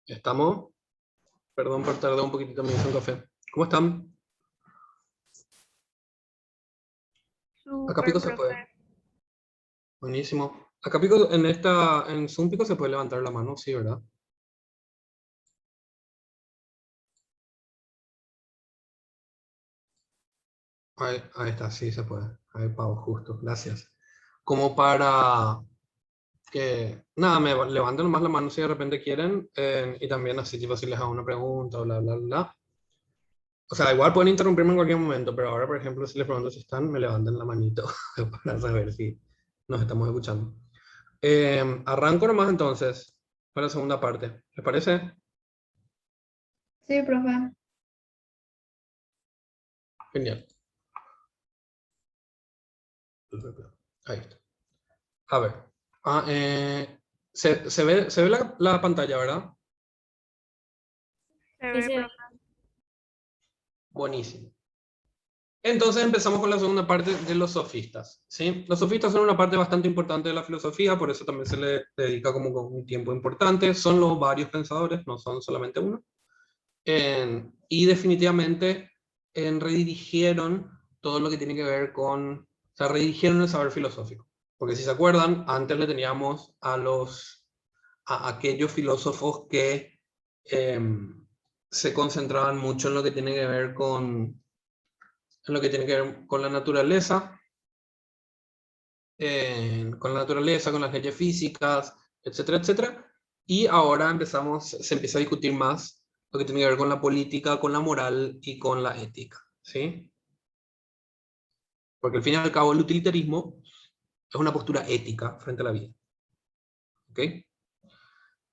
¿Estamos? Perdón por tardar un poquitito, me hice un café. ¿Cómo están? Acá Súper, Pico se puede. profe. Buenísimo. Acá Pico, en Zoom Pico se puede levantar la mano, sí, ¿verdad? Ahí está, sí se puede. Ahí, Pau, justo. Gracias. Como para que, nada, me levanten nomás la mano si de repente quieren, y también así, tipo, si les hago una pregunta o bla, bla, bla. O sea, igual pueden interrumpirme en cualquier momento, pero ahora, por ejemplo, si les pregunto si están, me levanten la manito para saber si nos estamos escuchando. Arranco nomás entonces para la segunda parte. ¿Les parece? Sí, profe. Genial. Ahí está. A ver. Se ve la pantalla, ¿verdad? Se Sí, ve, sí. profe. Buenísimo. Entonces empezamos con la segunda parte de los sofistas, ¿sí? Los sofistas son una parte bastante importante de la filosofía, por eso también se le dedica como un tiempo importante. Son los varios pensadores, no son solamente uno. Y definitivamente redirigieron todo lo que tiene que ver con, o sea, redirigieron el saber filosófico. Porque si se acuerdan, antes le teníamos a aquellos filósofos que se concentraban mucho en lo que tiene que ver con la naturaleza, con las leyes físicas, etcétera, etcétera. Y ahora se empieza a discutir más lo que tiene que ver con la política, con la moral y con la ética, ¿sí? Porque al fin y al cabo el utilitarismo es una postura ética frente a la vida, ¿ok?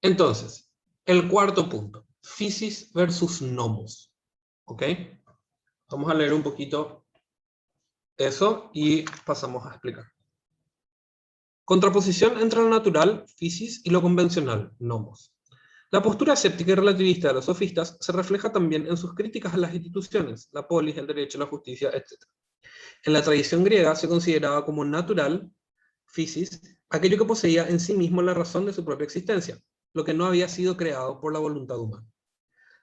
Entonces, el cuarto punto, physis versus nomos, ¿ok? Vamos a leer un poquito eso y pasamos a explicar. Contraposición entre lo natural, physis, y lo convencional, nomos. La postura escéptica y relativista de los sofistas se refleja también en sus críticas a las instituciones, la polis, el derecho, la justicia, etc. En la tradición griega se consideraba como natural, physis, aquello que poseía en sí mismo la razón de su propia existencia, lo que no había sido creado por la voluntad humana.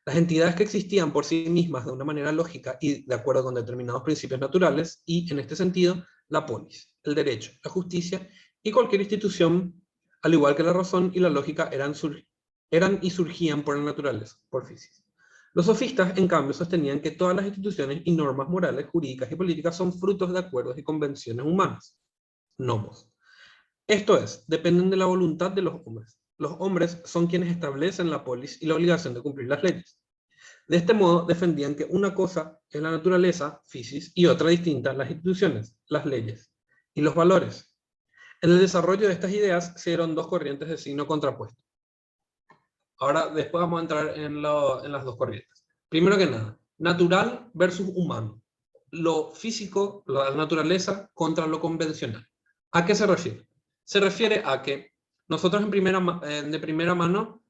Las entidades que existían por sí mismas de una manera lógica y de acuerdo con determinados principios naturales, y en este sentido, la polis, el derecho, la justicia y cualquier institución, al igual que la razón y la lógica, eran y surgían por la naturaleza, por physis. Los sofistas, en cambio, sostenían que todas las instituciones y normas morales, jurídicas y políticas son frutos de acuerdos y convenciones humanas, nomos. Esto es, dependen de la voluntad de los hombres. Los hombres son quienes establecen la polis y la obligación de cumplir las leyes. De este modo, defendían que una cosa es la naturaleza, physis, y otra distinta, las instituciones, las leyes y los valores. En el desarrollo de estas ideas se dieron dos corrientes de signo contrapuesto. Ahora, después vamos a entrar en las dos corrientes. Primero que nada, natural versus humano. Lo físico, la naturaleza, contra lo convencional. ¿A qué se refiere? Se refiere a que nosotros de primera mano,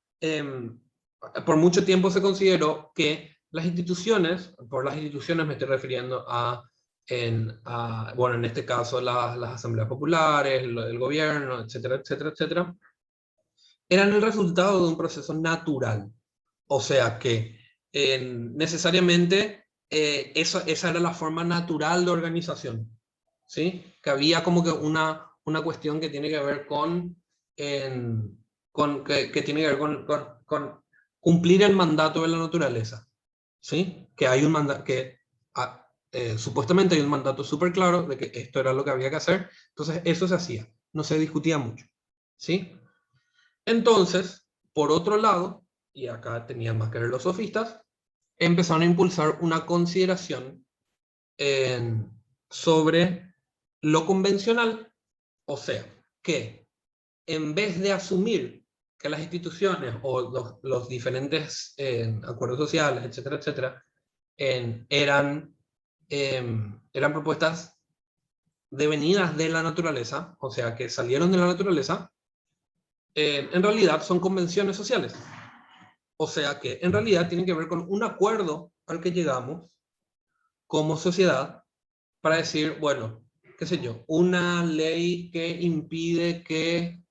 por mucho tiempo se consideró que las instituciones, por las instituciones me estoy refiriendo bueno, en este caso las asambleas populares, el gobierno, etcétera, etcétera, etcétera, eran el resultado de un proceso natural. O sea que necesariamente esa era la forma natural de organización, ¿sí? Que había como que una cuestión que tiene que ver que tiene que ver con cumplir el mandato de la naturaleza, ¿sí? Que hay un mandato, supuestamente hay un mandato súper claro de que esto era lo que había que hacer, entonces eso se hacía, no se discutía mucho, ¿sí? Entonces, por otro lado, y acá tenían más que ver los sofistas, empezaron a impulsar una consideración sobre lo convencional, o sea, que en vez de asumir que las instituciones o los diferentes acuerdos sociales, etcétera, etcétera, eran propuestas devenidas de la naturaleza, o sea, que salieron de la naturaleza, en realidad son convenciones sociales. O sea que en realidad tienen que ver con un acuerdo al que llegamos como sociedad para decir, bueno, qué sé yo, una ley que impide que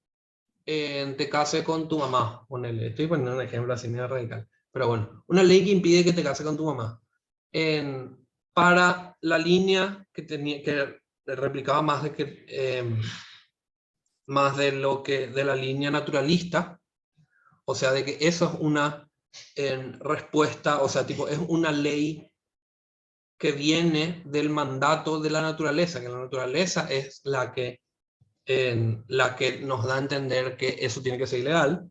te cases con tu mamá, ponele. Estoy poniendo un ejemplo así medio radical. Pero bueno, una ley que impide que te cases con tu mamá. Para la línea que replicaba más de que más de lo que de la línea naturalista, o sea, de que eso es una respuesta, o sea, tipo, es una ley que viene del mandato de la naturaleza, que la naturaleza es la que nos da a entender que eso tiene que ser ilegal.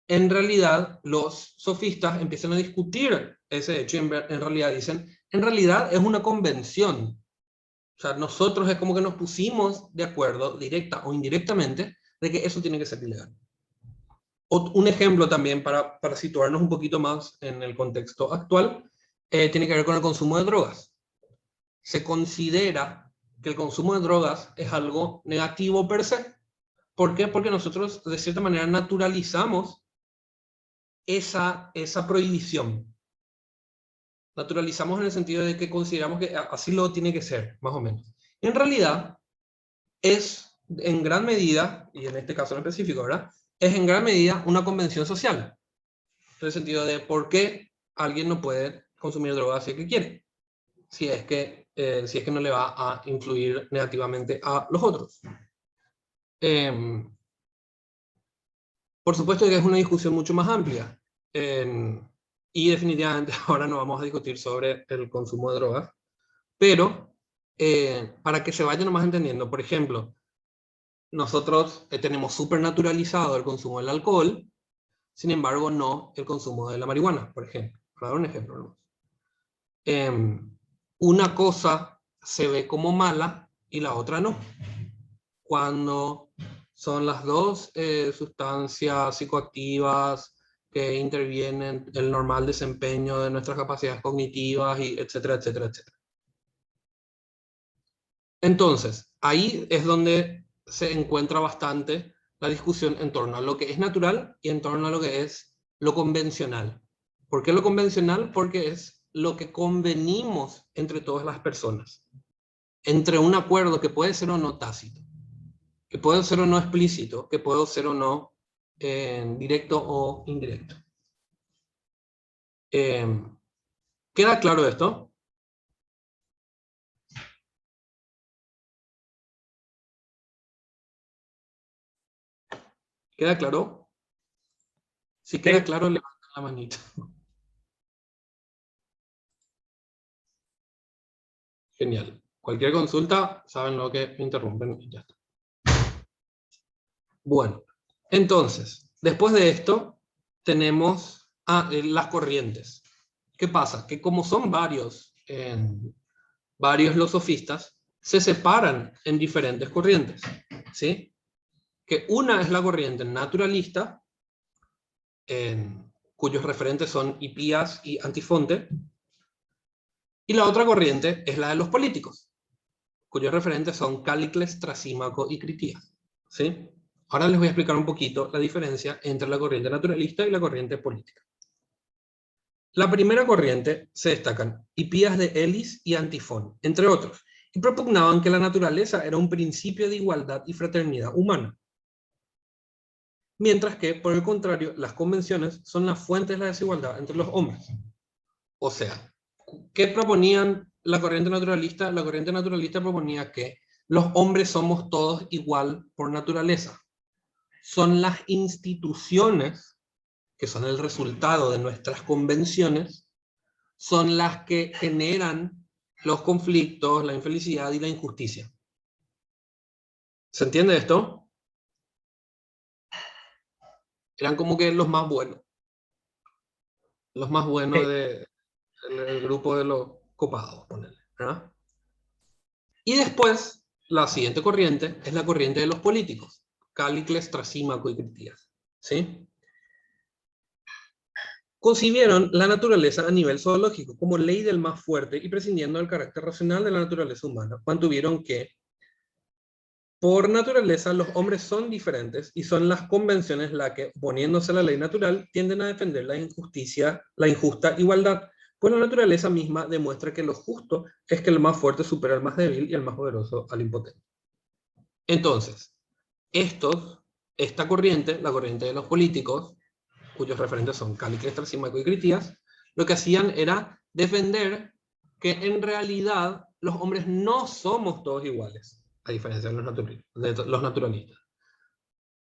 En realidad, los sofistas empiezan a discutir ese hecho y en realidad dicen, en realidad es una convención. O sea, nosotros es como que nos pusimos de acuerdo, directa o indirectamente, de que eso tiene que ser ilegal. Un ejemplo también para situarnos un poquito más en el contexto actual, tiene que ver con el consumo de drogas. Se considera que el consumo de drogas es algo negativo per se. ¿Por qué? Porque nosotros de cierta manera naturalizamos esa prohibición. Naturalizamos en el sentido de que consideramos que así lo tiene que ser, más o menos. En realidad, es en gran medida, y en este caso en específico, ¿verdad? Es en gran medida una convención social. En el sentido de por qué alguien no puede consumir drogas si es que quiere. Si es que no le va a influir negativamente a los otros. Por supuesto que es una discusión mucho más amplia. Y definitivamente ahora no vamos a discutir sobre el consumo de drogas. Pero para que se vaya nomás entendiendo, por ejemplo, nosotros tenemos súper naturalizado el consumo del alcohol, sin embargo no el consumo de la marihuana, por ejemplo. Para dar un ejemplo. Una cosa se ve como mala y la otra no. Cuando son las dos sustancias psicoactivas que intervienen en el normal desempeño de nuestras capacidades cognitivas, y etcétera, etcétera, etcétera. Entonces, ahí es donde se encuentra bastante la discusión en torno a lo que es natural y en torno a lo que es lo convencional. ¿Por qué lo convencional? Porque es lo que convenimos entre todas las personas. Entre un acuerdo que puede ser o no tácito, que puede ser o no explícito, que puede ser o no directo o indirecto. ¿Queda claro esto? ¿Queda claro? Si queda claro, levanten la manita. Genial. Cualquier consulta, saben lo que me interrumpen y ya está. Bueno, entonces, después de esto, tenemos las corrientes. ¿Qué pasa? Que como son varios los sofistas, se separan en diferentes corrientes, ¿sí? Que una es la corriente naturalista, cuyos referentes son Hipías y Antifonte, y la otra corriente es la de los políticos, cuyos referentes son Callicles, Trasímaco y Critías, ¿sí? Ahora les voy a explicar un poquito la diferencia entre la corriente naturalista y la corriente política. La primera corriente se destacan Hipías de Elis y Antifón, entre otros, y propugnaban que la naturaleza era un principio de igualdad y fraternidad humana. Mientras que, por el contrario, las convenciones son la fuente de la desigualdad entre los hombres. O sea, ¿qué proponían la corriente naturalista? La corriente naturalista proponía que los hombres somos todos igual por naturaleza. Son las instituciones, que son el resultado de nuestras convenciones, son las que generan los conflictos, la infelicidad y la injusticia. ¿Se entiende esto? Eran como que los más buenos. Los más buenos del grupo de los copados, ponerle, ¿verdad? Y después, la siguiente corriente es la corriente de los políticos. Callicles, Trasímaco y Critías, ¿sí? Concibieron la naturaleza a nivel zoológico como ley del más fuerte y prescindiendo del carácter racional de la naturaleza humana. Mantuvieron que por naturaleza los hombres son diferentes y son las convenciones las que, oponiéndose a la ley natural, tienden a defender la injusta igualdad, pues la naturaleza misma demuestra que lo justo es que el más fuerte supera al más débil y el más poderoso al impotente. Entonces, esta corriente, la corriente de los políticos, cuyos referentes son Calícrates, Trásimaco y Critías, lo que hacían era defender que en realidad los hombres no somos todos iguales, a diferencia de los naturalistas.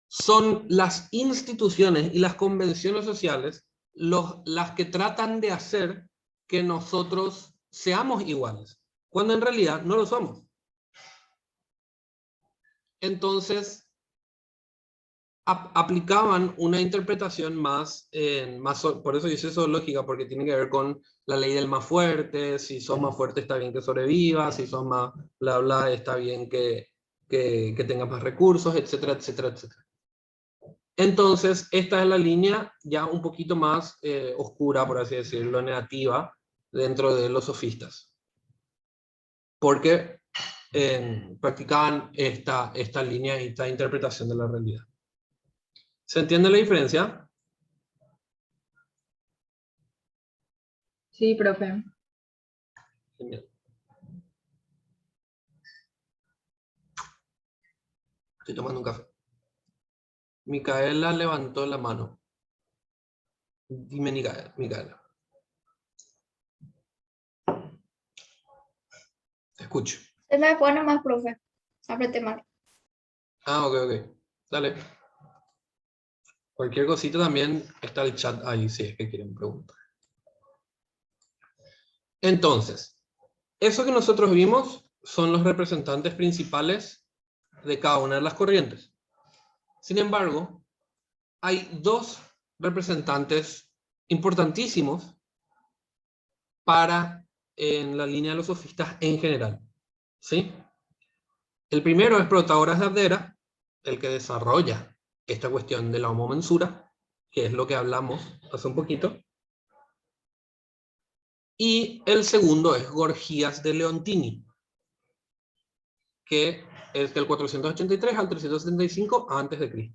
Son las instituciones y las convenciones sociales las que tratan de hacer que nosotros seamos iguales, cuando en realidad no lo somos. Entonces, aplicaban una interpretación por eso dice zoológica, porque tiene que ver con la ley del más fuerte. Si sos más fuerte está bien que sobrevivas, si sos más bla bla está bien que tengas más recursos, etcétera, etcétera, etcétera. Entonces, esta es la línea ya un poquito más oscura, por así decirlo, negativa, dentro de los sofistas. Porque practicaban esta línea y esta interpretación de la realidad. ¿Se entiende la diferencia? Sí, profe. Genial. Estoy tomando un café. Micaela levantó la mano. Dime, Micaela. Te escucho. Se me fue nomás, profe. Apreté mal. Ah, ok. Dale. Cualquier cosita también está el chat ahí, si es que quieren preguntar. Entonces, eso que nosotros vimos son los representantes principales de cada una de las corrientes. Sin embargo, hay dos representantes importantísimos en la línea de los sofistas en general. ¿Sí? El primero es Protágoras de Abdera, el que desarrolla esta cuestión de la homomensura, que es lo que hablamos hace un poquito. Y el segundo es Gorgias de Leontini, que es del 483 al 375 a.C.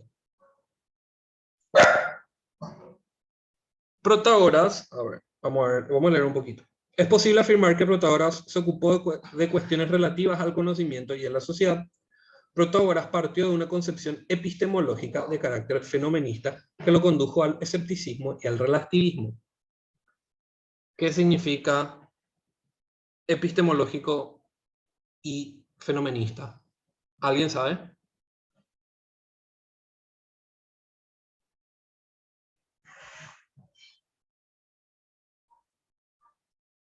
Protágoras, a ver, vamos a leer un poquito. Es posible afirmar que Protágoras se ocupó de cuestiones relativas al conocimiento y a la sociedad. Protágoras partió de una concepción epistemológica de carácter fenomenista que lo condujo al escepticismo y al relativismo. ¿Qué significa epistemológico y fenomenista? ¿Alguien sabe?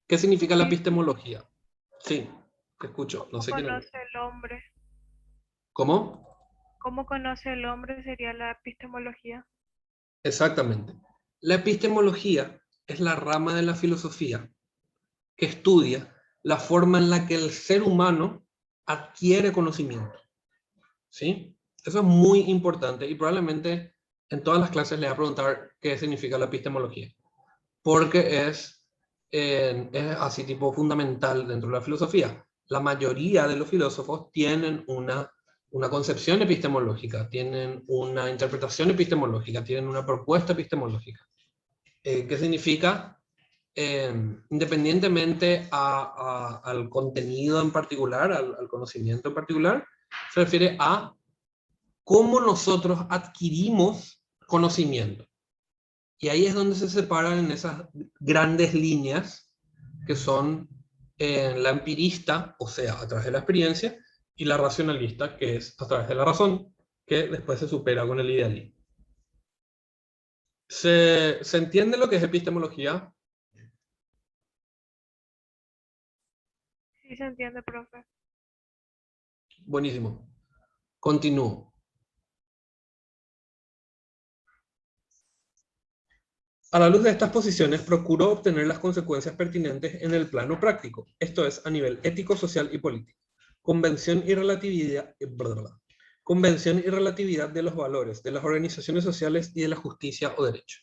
¿Qué significa la epistemología? Sí, te escucho. No sé quién es. ¿Conoce el hombre? ¿Cómo? ¿Cómo conoce el hombre? Sería la epistemología. Exactamente. La epistemología es la rama de la filosofía que estudia la forma en la que el ser humano adquiere conocimiento. ¿Sí? Eso es muy importante y probablemente en todas las clases le voy a preguntar qué significa la epistemología. Porque es así tipo fundamental dentro de la filosofía. La mayoría de los filósofos tienen una concepción epistemológica, tienen una interpretación epistemológica, tienen una propuesta epistemológica. ¿Qué significa? Independientemente al contenido en particular, al conocimiento en particular, se refiere a cómo nosotros adquirimos conocimiento. Y ahí es donde se separan en esas grandes líneas que son la empirista, o sea, a través de la experiencia, y la racionalista, que es a través de la razón, que después se supera con el idealismo. ¿Se entiende lo que es epistemología? Sí se entiende, profe. Buenísimo. Continúo. A la luz de estas posiciones, procuró obtener las consecuencias pertinentes en el plano práctico, esto es, a nivel ético, social y político. Convención y relatividad de los valores, de las organizaciones sociales y de la justicia o derecho.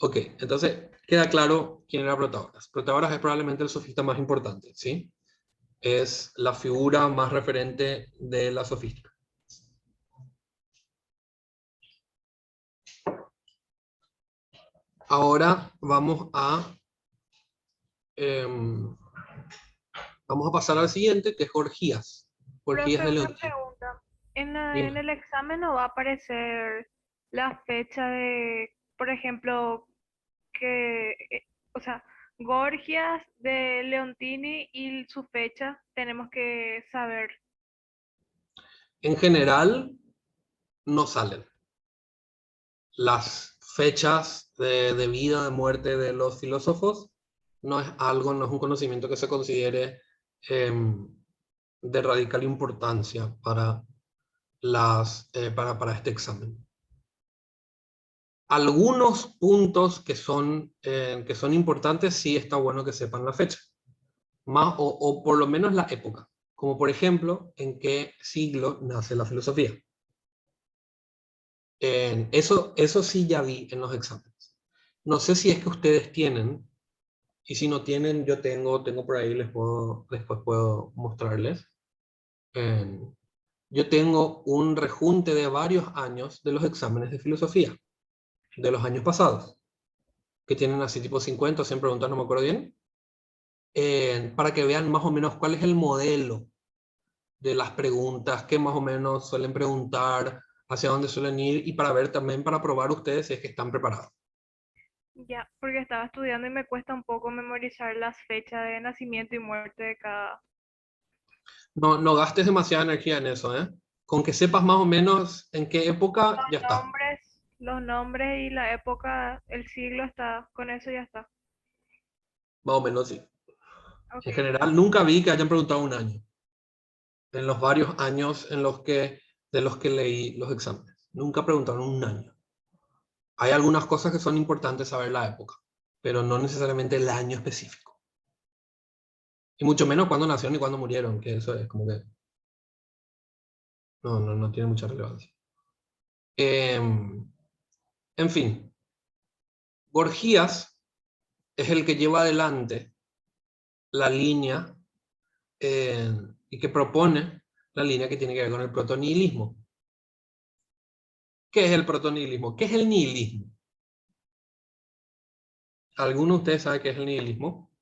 Ok, entonces queda claro quién era Protágoras. Protágoras es probablemente el sofista más importante, ¿sí? Es la figura más referente de la sofística. Ahora vamos a pasar al siguiente, que es Gorgias. Gorgias de Profe, una Leontini. pregunta. En Dime. el examen no va a aparecer la fecha de, por ejemplo, o sea, Gorgias de Leontini y su fecha tenemos que saber. En general, no salen. Las fechas de vida, de muerte de los filósofos no es algo, no es un conocimiento que se considere de radical importancia para, para este examen. Algunos puntos que son importantes, sí está bueno que sepan la fecha, más, o por lo menos la época, como por ejemplo, en qué siglo nace la filosofía. Eso sí ya vi en los exámenes. No sé si es que ustedes tienen, y si no tienen, yo tengo por ahí, después puedo mostrarles. Yo tengo un rejunte de varios años de los exámenes de filosofía, de los años pasados, que tienen así tipo 50 o 100 preguntas, no me acuerdo bien, para que vean más o menos cuál es el modelo de las preguntas, qué más o menos suelen preguntar, hacia dónde suelen ir, y para ver también, para probar ustedes si es que están preparados. Ya, porque estaba estudiando y me cuesta un poco memorizar las fechas de nacimiento y muerte de cada. No gastes demasiada energía en eso, ¿eh? Con que sepas más o menos en qué época, ya está. Los nombres y la época, el siglo está, con eso ya está. Más o menos sí. Ok. En general, nunca vi que hayan preguntado un año. En los varios años de los que leí los exámenes. Nunca preguntaron un año. Hay algunas cosas que son importantes saber la época, pero no necesariamente el año específico. Y mucho menos cuándo nacieron y cuándo murieron, que eso es como que no tiene mucha relevancia. En fin, Gorgias es el que lleva adelante la línea y que propone la línea que tiene que ver con el protonihilismo. ¿Qué es el protonihilismo? ¿Qué es el nihilismo? ¿Alguno de ustedes sabe qué es el nihilismo?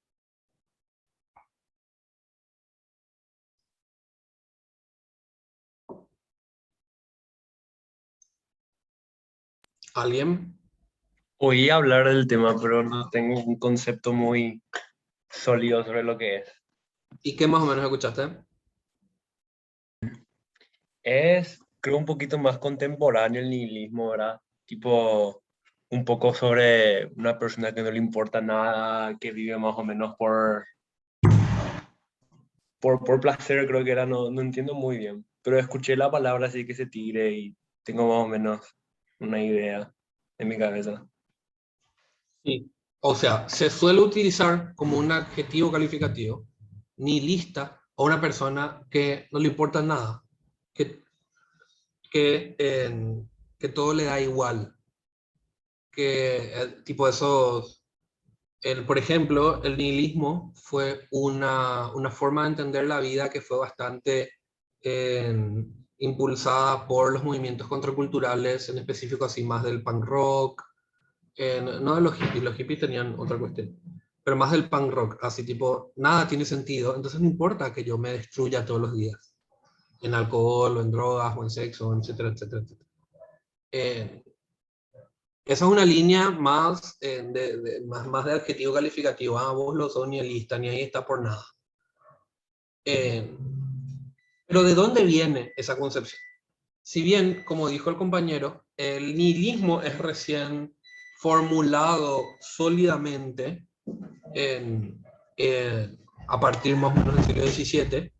¿Alguien? Oí hablar del tema, pero no tengo un concepto muy sólido sobre lo que es. ¿Y qué más o menos escuchaste? Es, creo, un poquito más contemporáneo el nihilismo, ¿verdad? Tipo, un poco sobre una persona que no le importa nada, que vive más o menos por placer, creo que era, no entiendo muy bien. Pero escuché la palabra así que se tire y tengo más o menos una idea en mi cabeza. Sí. O sea, se suele utilizar como un adjetivo calificativo, nihilista, o una persona que no le importa nada, que, que todo le da igual, que tipo esos, por ejemplo, el nihilismo fue una forma de entender la vida que fue bastante impulsada por los movimientos contraculturales, en específico así más del punk rock, no de los hippies tenían otra cuestión, pero más del punk rock, así tipo, nada tiene sentido, entonces no importa que yo me destruya todos los días, en alcohol, o en drogas, o en sexo, etcétera, etcétera, etcétera. Esa es una línea más, más de adjetivo calificativo. Ah, vos lo sos nihilista, ni ahí está por nada. Pero ¿de dónde viene esa concepción? Si bien, como dijo el compañero, el nihilismo es recién formulado sólidamente a partir más o menos del siglo XVII,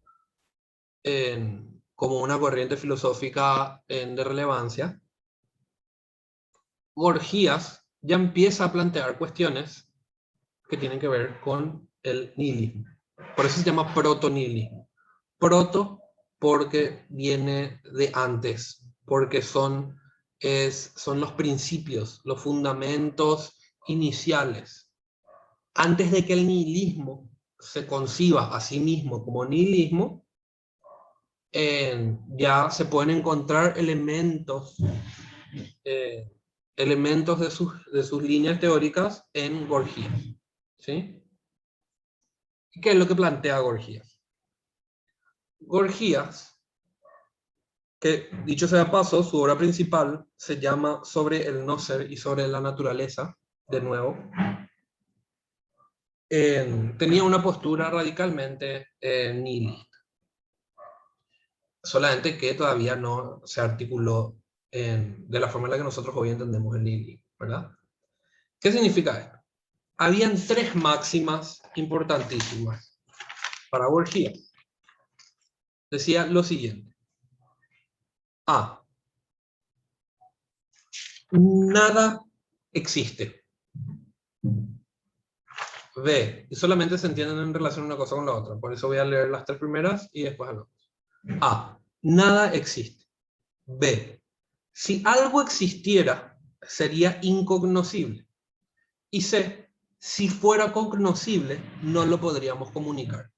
como una corriente filosófica de relevancia, Gorgias ya empieza a plantear cuestiones que tienen que ver con el nihilismo. Por eso se llama protonihilismo. Proto porque viene de antes, porque son los principios, los fundamentos iniciales. Antes de que el nihilismo se conciba a sí mismo como nihilismo, ya se pueden encontrar elementos de sus líneas teóricas en Gorgias. ¿Sí? ¿Qué es lo que plantea Gorgias? Gorgias que, dicho sea de paso, su obra principal se llama Sobre el no ser y sobre la naturaleza, de nuevo. Tenía una postura radicalmente nihilista. Solamente que todavía no se articuló de la forma en la que nosotros hoy entendemos el nihilismo, ¿verdad? ¿Qué significa esto? Habían tres máximas importantísimas para Borges. Decía lo siguiente. A. Nada existe. B. Y solamente se entienden en relación una cosa con la otra. Por eso voy a leer las tres primeras y después hablamos. A. Nada existe. B. Si algo existiera, sería incognoscible. Y C. Si fuera cognoscible, no lo podríamos comunicar.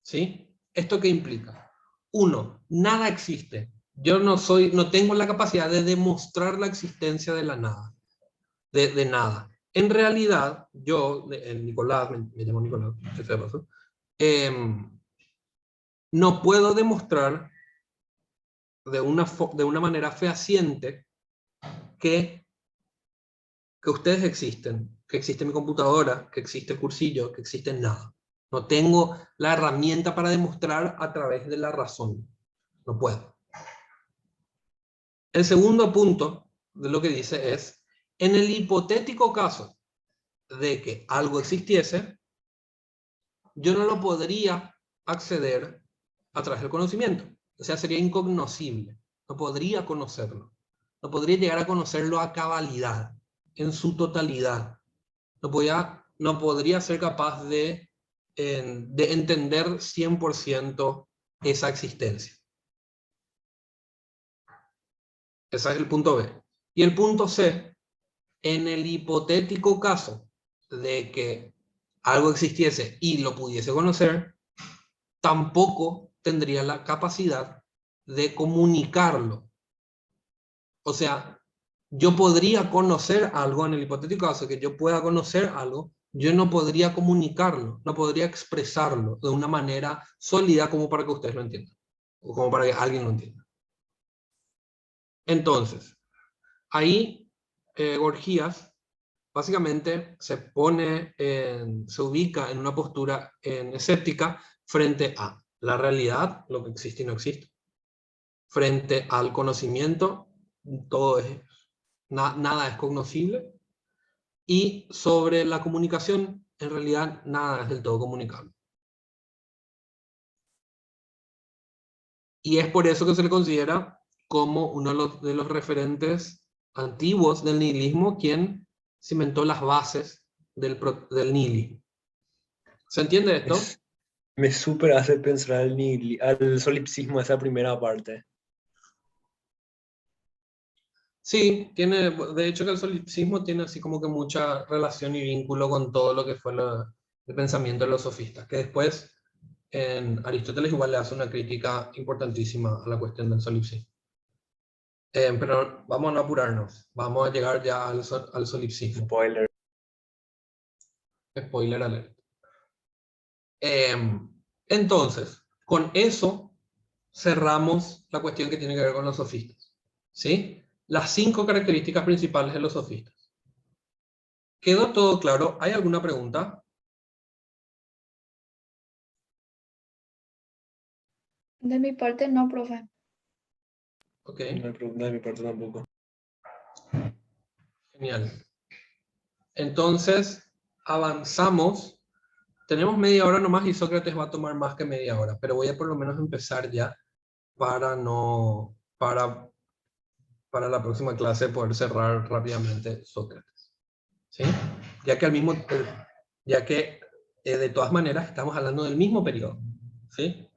¿Sí? ¿Esto qué implica? Uno, nada existe. Yo no tengo la capacidad de demostrar la existencia de la nada. De nada. En realidad, yo, Nicolás, me llamo Nicolás, no puedo demostrar de una manera fehaciente que ustedes existen, que existe mi computadora, que existe el cursillo, que existe nada. No tengo la herramienta para demostrar a través de la razón. No puedo. El segundo punto de lo que dice es, en el hipotético caso de que algo existiese, yo no lo podría acceder a través del conocimiento. O sea, sería incognoscible. No podría conocerlo. No podría llegar a conocerlo a cabalidad, en su totalidad. No podría ser capaz de entender 100% esa existencia. Ese es el punto B. Y el punto C, en el hipotético caso de que algo existiese y lo pudiese conocer, tampoco tendría la capacidad de comunicarlo. O sea, yo podría conocer algo, en el hipotético caso que yo pueda conocer algo, yo no podría comunicarlo, no podría expresarlo de una manera sólida como para que ustedes lo entiendan, o como para que alguien lo entienda. Entonces, ahí Gorgias básicamente se ubica en una postura escéptica frente a la realidad, lo que existe y no existe, frente al conocimiento, nada es cognoscible, y sobre la comunicación, en realidad nada es del todo comunicable. Y es por eso que se le considera como uno de los referentes antiguos del nihilismo, quien cimentó las bases del nihilismo. ¿Se entiende esto? Me súper hace pensar al solipsismo, esa primera parte. Sí, de hecho que el solipsismo tiene así como que mucha relación y vínculo con todo lo que fue el pensamiento de los sofistas, que después en Aristóteles igual le hace una crítica importantísima a la cuestión del solipsismo. Pero vamos a no apurarnos, vamos a llegar ya al solipsismo. Spoiler. Spoiler alert. Entonces, con eso cerramos la cuestión que tiene que ver con los sofistas. ¿Sí? Las 5 características principales de los sofistas. ¿Quedó todo claro? ¿Hay alguna pregunta? De mi parte, no, profe. Ok, No hay pregunta de mi parte tampoco. genial. Entonces, avanzamos. Tenemos media hora nomás y Sócrates va a tomar más que media hora, pero voy a por lo menos empezar ya para la próxima clase poder cerrar rápidamente Sócrates. ¿Sí? Ya que de todas maneras estamos hablando del mismo periodo. ¿Sí?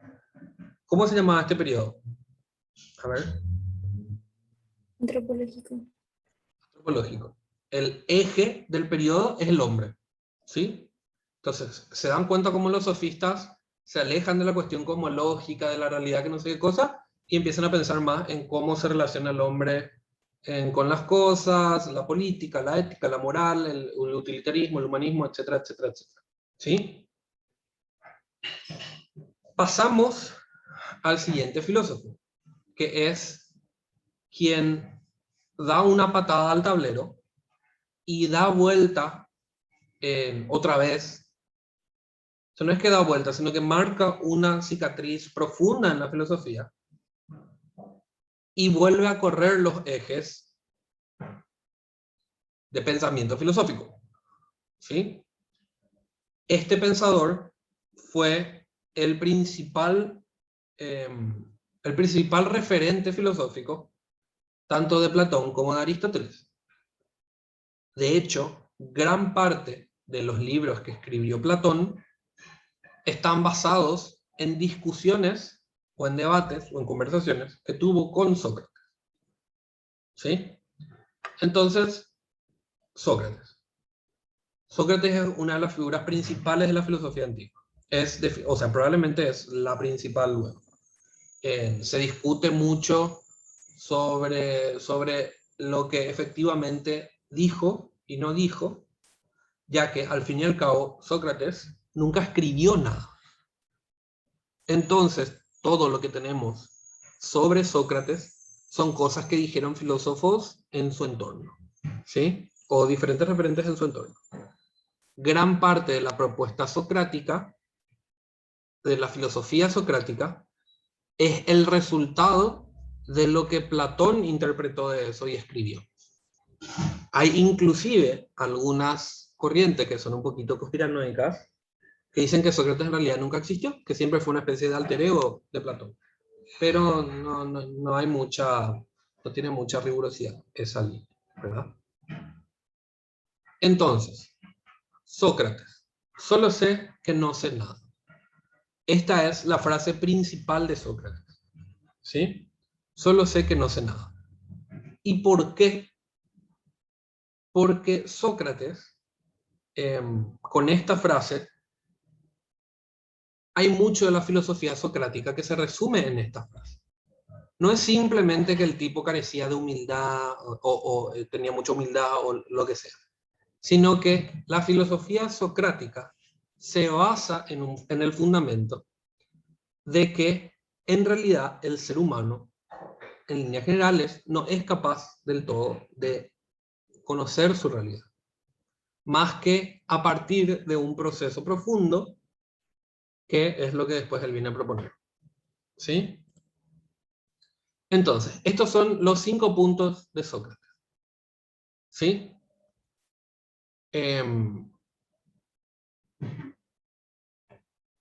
¿Cómo se llamaba este periodo? A ver. Antropológico. Antropológico. El eje del periodo es el hombre. ¿Sí? Entonces, se dan cuenta cómo los sofistas se alejan de la cuestión cosmológica, de la realidad, que no sé qué cosa, y empiezan a pensar más en cómo se relaciona el hombre con las cosas, la política, la ética, la moral, el utilitarismo, el humanismo, etcétera, etcétera, etcétera. ¿Sí? Pasamos al siguiente filósofo, que es quien da una patada al tablero y da vuelta otra vez. O sea, no es que da vuelta, sino que marca una cicatriz profunda en la filosofía y vuelve a correr los ejes de pensamiento filosófico. ¿Sí? Este pensador fue el principal referente filosófico tanto de Platón como de Aristóteles. De hecho, gran parte de los libros que escribió Platón están basados en discusiones o en debates o en conversaciones que tuvo con Sócrates. ¿Sí? Entonces, Sócrates. Sócrates es una de las figuras principales de la filosofía antigua. O sea, probablemente es la principal luego. Se discute mucho sobre lo que efectivamente dijo y no dijo, ya que al fin y al cabo Sócrates nunca escribió nada. Entonces, todo lo que tenemos sobre Sócrates son cosas que dijeron filósofos en su entorno, ¿sí? O diferentes referentes en su entorno. Gran parte de la propuesta socrática, de la filosofía socrática, es el resultado de lo que Platón interpretó de eso y escribió. Hay inclusive algunas corrientes que son un poquito conspiranoicas que dicen que Sócrates en realidad nunca existió, que siempre fue una especie de alter ego de Platón. Pero no hay mucha, no tiene mucha rigurosidad esa línea, ¿verdad? Entonces, Sócrates, solo sé que no sé nada. Esta es la frase principal de Sócrates, ¿sí? Solo sé que no sé nada. ¿Y por qué? Porque Sócrates, con esta frase, hay mucho de la filosofía socrática que se resume en esta frase. No es simplemente que el tipo carecía de humildad o tenía mucha humildad o lo que sea, sino que la filosofía socrática se basa en el fundamento de que en realidad el ser humano, en líneas generales, no es capaz del todo de conocer su realidad, más que a partir de un proceso profundo, que es lo que después él viene a proponer. ¿Sí? Entonces, estos son los 5 puntos de Sócrates. ¿Sí?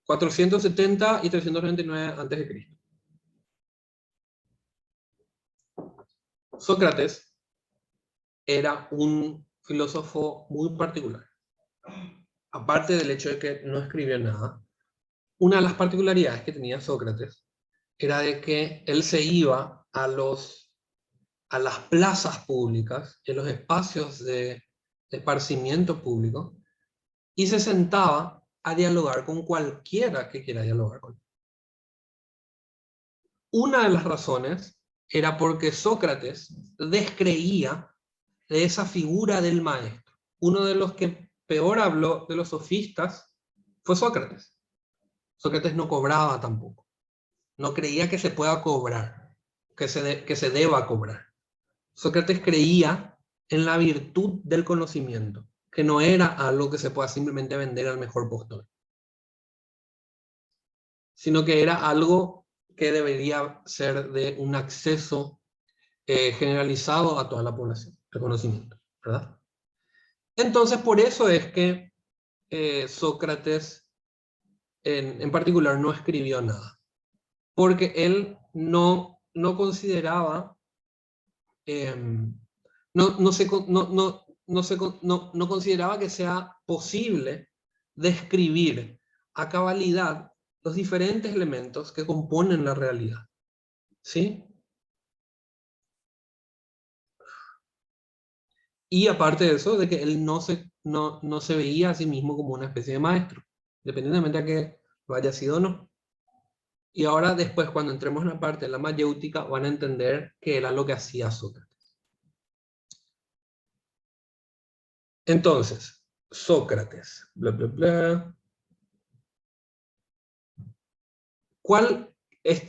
470 y 399 a.C. Sócrates era un filósofo muy particular. Aparte del hecho de que no escribió nada, una de las particularidades que tenía Sócrates era de que él se iba a las plazas públicas, en los espacios de esparcimiento público, y se sentaba a dialogar con cualquiera que quiera dialogar con él. Una de las razones era porque Sócrates descreía de esa figura del maestro. Uno de los que peor habló de los sofistas fue Sócrates. Sócrates no cobraba tampoco. No creía que se pueda cobrar, que se deba cobrar. Sócrates creía en la virtud del conocimiento, que no era algo que se pueda simplemente vender al mejor postor, sino que era algo que debería ser de un acceso generalizado a toda la población, el conocimiento, ¿verdad? Entonces, por eso es que Sócrates en particular no escribió nada, porque él no consideraba, no consideraba que sea posible describir a cabalidad los diferentes elementos que componen la realidad. ¿Sí? Y aparte de eso, de que él no se veía a sí mismo como una especie de maestro, independientemente de que lo haya sido o no. Y ahora después, cuando entremos en la parte de la mayéutica, van a entender que era lo que hacía Sócrates. Entonces, Sócrates, bla, bla, bla.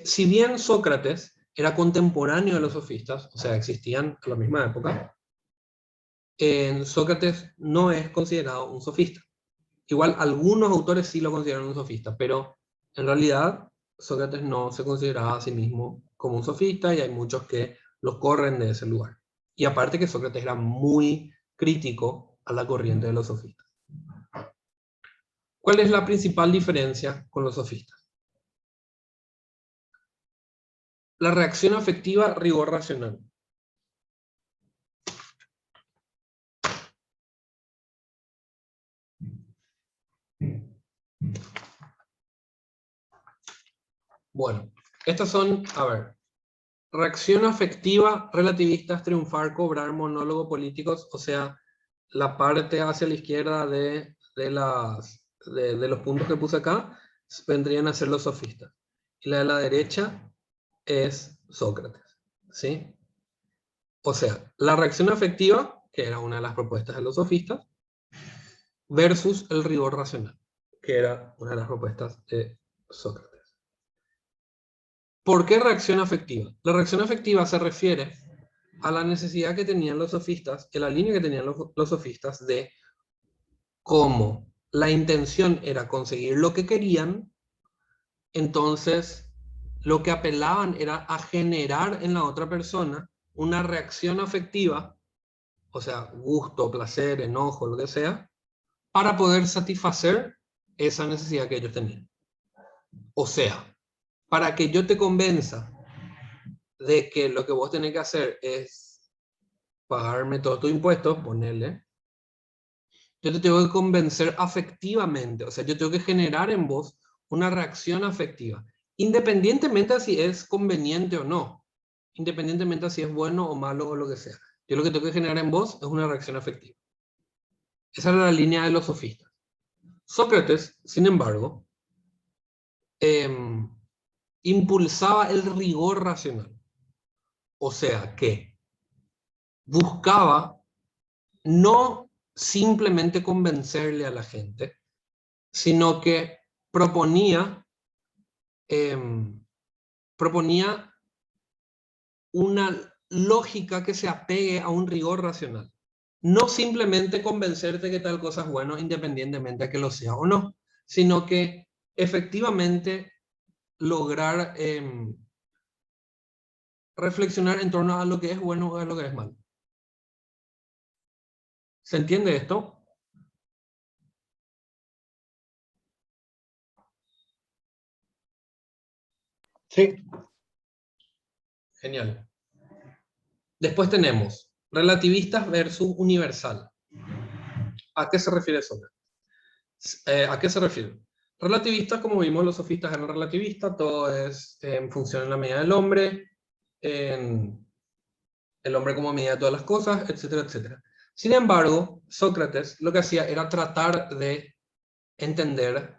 Si bien Sócrates era contemporáneo de los sofistas, o sea, existían a la misma época, Sócrates no es considerado un sofista. Igual algunos autores sí lo consideran un sofista, pero en realidad Sócrates no se consideraba a sí mismo como un sofista y hay muchos que lo corren de ese lugar. Y aparte que Sócrates era muy crítico a la corriente de los sofistas. ¿Cuál es la principal diferencia con los sofistas? La reacción afectiva, rigor racional. Bueno, estas son, a ver, reacción afectiva, relativistas, triunfar, cobrar, monólogo, políticos, o sea, la parte hacia la izquierda de los puntos que puse acá, vendrían a ser los sofistas. Y la de la derecha es Sócrates, ¿sí? O sea, la reacción afectiva, que era una de las propuestas de los sofistas, versus el rigor racional, que era una de las propuestas de Sócrates. ¿Por qué reacción afectiva? La reacción afectiva se refiere a la necesidad que tenían los sofistas, que la línea que tenían los sofistas de cómo la intención era conseguir lo que querían, entonces lo que apelaban era a generar en la otra persona una reacción afectiva, o sea, gusto, placer, enojo, lo que sea, para poder satisfacer esa necesidad que ellos tenían. O sea, para que yo te convenza de que lo que vos tenés que hacer es pagarme todos tus impuestos, ponerle, yo te tengo que convencer afectivamente, o sea, yo tengo que generar en vos una reacción afectiva, independientemente de si es conveniente o no, independientemente de si es bueno o malo o lo que sea. Yo lo que tengo que generar en vos es una reacción afectiva. Esa era la línea de los sofistas. Sócrates, sin embargo, impulsaba el rigor racional. O sea que buscaba no simplemente convencerle a la gente, sino que proponía una lógica que se apegue a un rigor racional. No simplemente convencerte que tal cosa es bueno independientemente de que lo sea o no, sino que efectivamente lograr reflexionar en torno a lo que es bueno o a lo que es malo. ¿Se entiende esto? Sí. Genial. Después tenemos relativistas versus universal. ¿A qué se refiere eso? ¿A qué se refiere? Relativistas, como vimos, los sofistas eran relativistas, todo es en función de la medida del hombre, el hombre como medida de todas las cosas, etcétera, etcétera. Sin embargo, Sócrates lo que hacía era tratar de entender,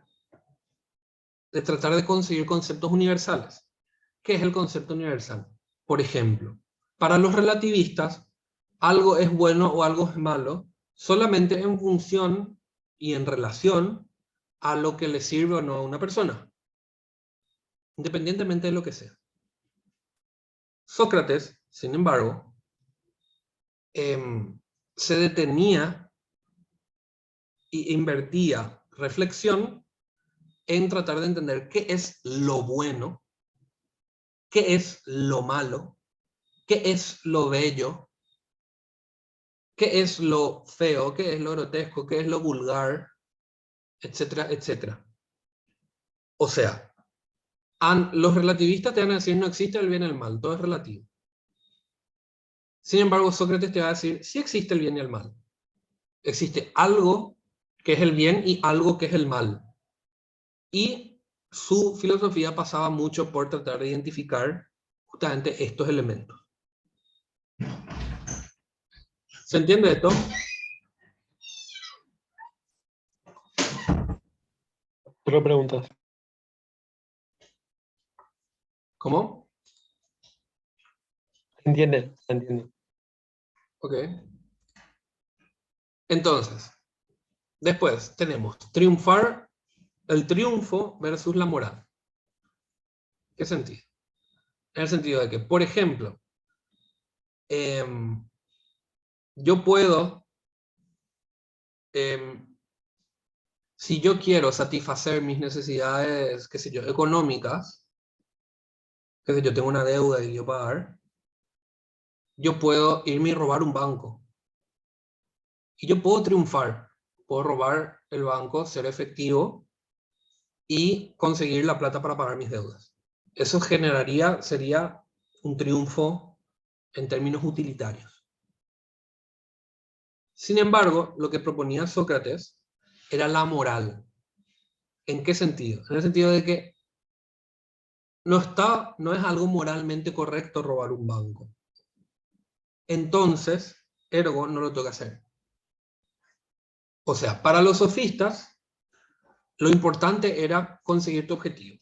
de tratar de conseguir conceptos universales. ¿Qué es el concepto universal? Por ejemplo, para los relativistas, algo es bueno o algo es malo solamente en función y en relación a lo que le sirve o no a una persona, independientemente de lo que sea. Sócrates, sin embargo, se detenía e invertía reflexión en tratar de entender qué es lo bueno, qué es lo malo, qué es lo bello, qué es lo feo, qué es lo grotesco, qué es lo vulgar, etcétera, etcétera. O sea, los relativistas te van a decir no existe el bien y el mal, todo es relativo. Sin embargo, Sócrates te va a decir sí existe el bien y el mal. Existe algo que es el bien y algo que es el mal. Y su filosofía pasaba mucho por tratar de identificar justamente estos elementos. ¿Se entiende esto? Solo preguntas. ¿Cómo? ¿Se entiende? Se entiende. Ok. Entonces, después tenemos triunfar, el triunfo versus la moral. ¿Qué sentido? En el sentido de que, por ejemplo, yo puedo, si yo quiero satisfacer mis necesidades, qué sé yo, económicas, qué sé yo, tengo una deuda y yo pagar, yo puedo irme y robar un banco. Y yo puedo triunfar, puedo robar el banco, ser efectivo y conseguir la plata para pagar mis deudas. Eso sería un triunfo en términos utilitarios. Sin embargo, lo que proponía Sócrates era la moral. ¿En qué sentido? En el sentido de que no es algo moralmente correcto robar un banco. Entonces, ergo, no lo tengo que hacer. O sea, para los sofistas, lo importante era conseguir tu objetivo.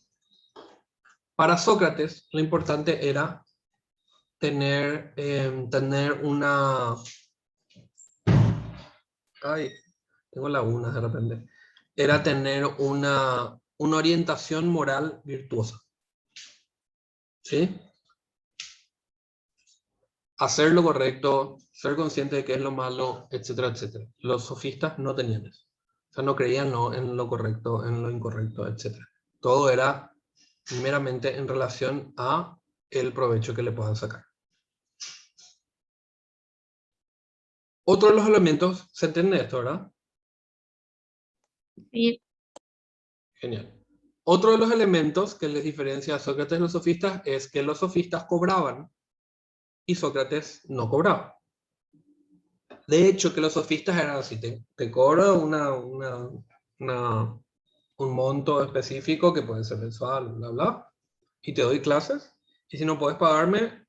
Para Sócrates, lo importante era tener una... Ay, tengo lagunas de repente. Era tener una orientación moral virtuosa. ¿Sí? Hacer lo correcto, ser consciente de qué es lo malo, etcétera, etcétera. Los sofistas no tenían eso. O sea, no creían en lo correcto, en lo incorrecto, etcétera. Todo era meramente en relación a el provecho que le puedan sacar. Otro de los elementos, ¿se entiende esto, verdad? Sí. Genial. Otro de los elementos que les diferencia a Sócrates y los sofistas es que los sofistas cobraban y Sócrates no cobraba. De hecho, que los sofistas eran así, te cobro un monto específico que puede ser mensual, bla, bla, y te doy clases, y si no puedes pagarme,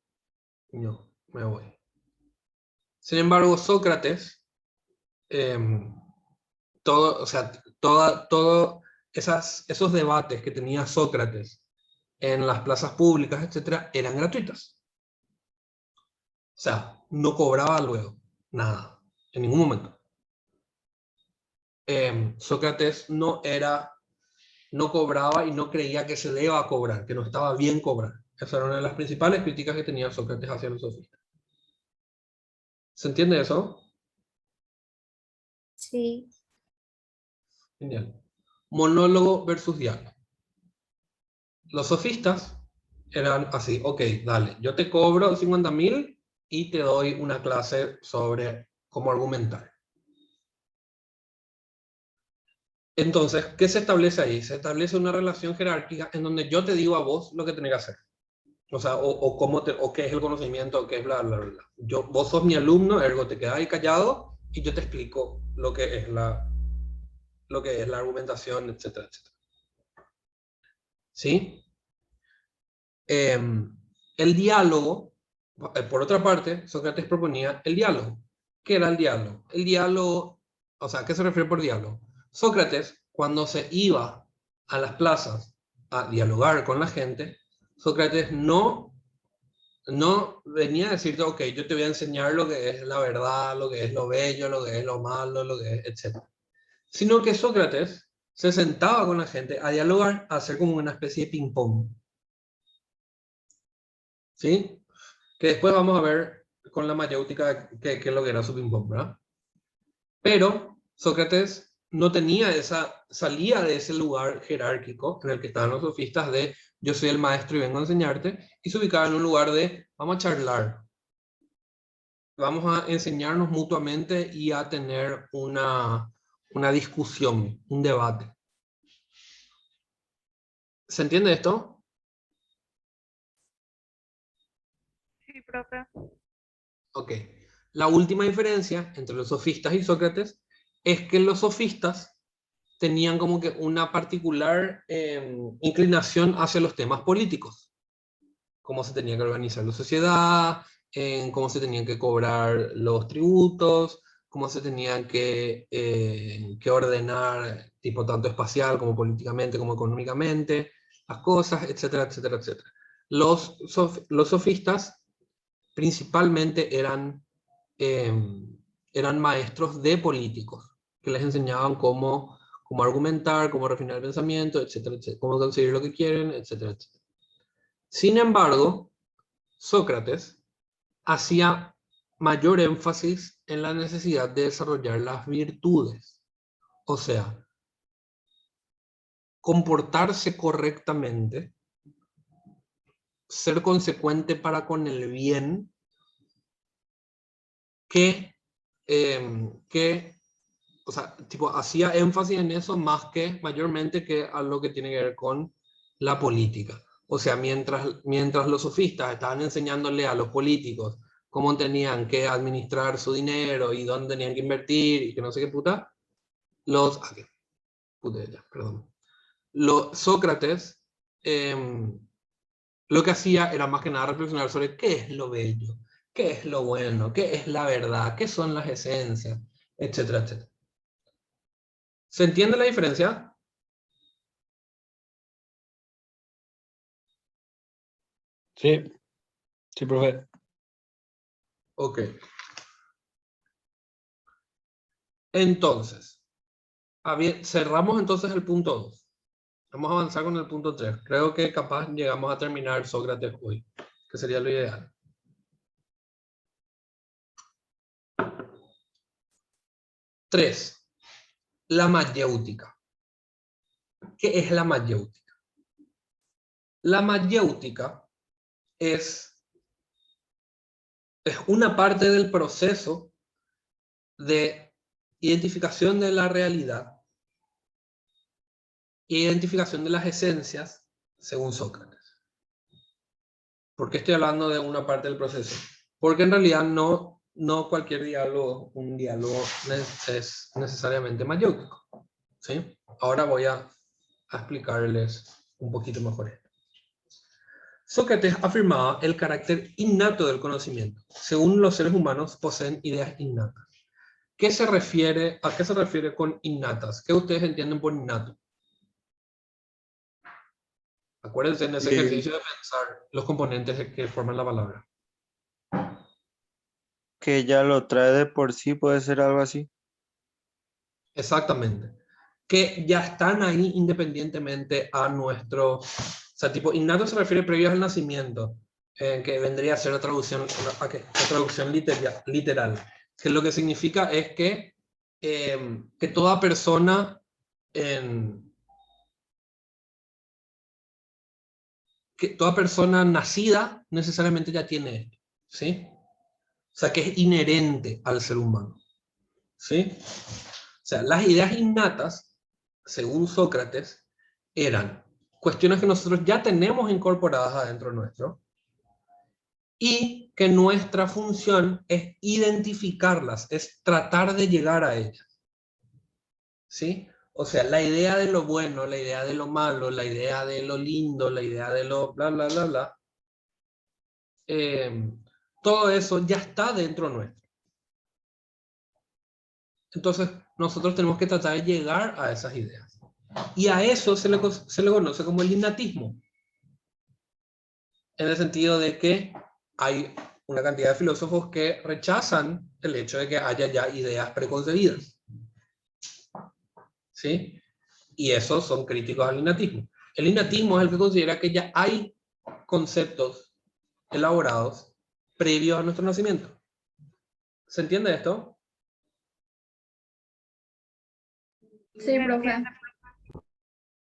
no, me voy. Sin embargo, Sócrates, esos debates que tenía Sócrates en las plazas públicas, etcétera, eran gratuitos. O sea, no cobraba luego, nada, en ningún momento. Sócrates no cobraba y no creía que se deba cobrar, que no estaba bien cobrar. Esa era una de las principales críticas que tenía Sócrates hacia los sofistas. ¿Se entiende eso? Sí. Genial. Monólogo versus diálogo. Los sofistas eran así, ok, dale, yo te cobro 50.000 y te doy una clase sobre cómo argumentar. Entonces, ¿qué se establece ahí? Se establece una relación jerárquica en donde yo te digo a vos lo que tenés que hacer. O sea, o qué es el conocimiento, o qué es bla, bla, bla. Vos sos mi alumno, ergo te quedás ahí callado y yo te explico lo que es la argumentación, etcétera, etcétera. ¿Sí? El diálogo, por otra parte, Sócrates proponía el diálogo. ¿Qué era el diálogo? El diálogo, o sea, ¿a qué se refiere por diálogo? Sócrates, cuando se iba a las plazas a dialogar con la gente, Sócrates no venía a decirte, ok, yo te voy a enseñar lo que es la verdad, lo que es lo bello, lo que es lo malo, lo que es, etc. Sino que Sócrates se sentaba con la gente a dialogar, a hacer como una especie de ping-pong. ¿Sí? Que después vamos a ver con la mayéutica qué es lo que era su ping-pong, ¿verdad? Pero Sócrates no tenía salía de ese lugar jerárquico en el que estaban los sofistas de yo soy el maestro y vengo a enseñarte, y se ubicaba en un lugar de vamos a charlar, vamos a enseñarnos mutuamente y a tener una discusión, un debate. ¿Se entiende esto? Sí, profe. Ok. La última diferencia entre los sofistas y Sócrates es que los sofistas tenían como que una particular inclinación hacia los temas políticos. Cómo se tenía que organizar la sociedad, cómo se tenían que cobrar los tributos, cómo se tenían que ordenar, tipo tanto espacial como políticamente como económicamente, las cosas, etcétera, etcétera, etcétera. Los sofistas principalmente eran maestros de políticos, que les enseñaban cómo argumentar, cómo refinar el pensamiento, etcétera, etcétera, cómo conseguir lo que quieren, etcétera, etcétera. Sin embargo, Sócrates hacía mayor énfasis en la necesidad de desarrollar las virtudes. O sea, comportarse correctamente, ser consecuente para con el bien, o sea, tipo, hacía énfasis en eso más que mayormente que a lo que tiene que ver con la política. O sea, mientras los sofistas estaban enseñándole a los políticos cómo tenían que administrar su dinero y dónde tenían que invertir y que no sé qué puta, Sócrates lo que hacía era más que nada reflexionar sobre qué es lo bello, qué es lo bueno, qué es la verdad, qué son las esencias, etcétera, etcétera. ¿Se entiende la diferencia? Sí, sí, profe. Ok. Entonces, cerramos entonces el punto 2. Vamos a avanzar con el punto 3. Creo que capaz llegamos a terminar Sócrates hoy, que sería lo ideal. Tres, la mayéutica. ¿Qué es la mayéutica? La mayéutica es una parte del proceso de identificación de la realidad e identificación de las esencias según Sócrates. ¿Por qué estoy hablando de una parte del proceso? Porque en realidad no cualquier diálogo, un diálogo es necesariamente mayéutico. ¿Sí? Ahora voy a explicarles un poquito mejor esto. Sócrates afirmaba el carácter innato del conocimiento. Según los seres humanos poseen ideas innatas. ¿A qué se refiere con innatas? ¿Qué ustedes entienden por innato? Acuérdense en ese ejercicio de pensar los componentes que forman la palabra. Que ya lo trae de por sí, puede ser algo así. Exactamente. Que ya están ahí independientemente a nuestro... O sea, tipo, innato se refiere previo al nacimiento, que vendría a ser la traducción, literal. Que lo que significa es que toda persona nacida necesariamente ya tiene esto, ¿sí? O sea, que es inherente al ser humano, ¿sí? O sea, las ideas innatas, según Sócrates, eran cuestiones que nosotros ya tenemos incorporadas adentro nuestro y que nuestra función es identificarlas, es tratar de llegar a ellas, ¿sí? O sea, la idea de lo bueno, la idea de lo malo, la idea de lo lindo, la idea de lo bla, bla, bla, bla, todo eso ya está dentro nuestro. Entonces, nosotros tenemos que tratar de llegar a esas ideas. Y a eso se le conoce como el innatismo. En el sentido de que hay una cantidad de filósofos que rechazan el hecho de que haya ya ideas preconcebidas. ¿Sí? Y esos son críticos al innatismo. El innatismo es el que considera que ya hay conceptos elaborados previos a nuestro nacimiento. ¿Se entiende esto? Sí, Se profe. entiende.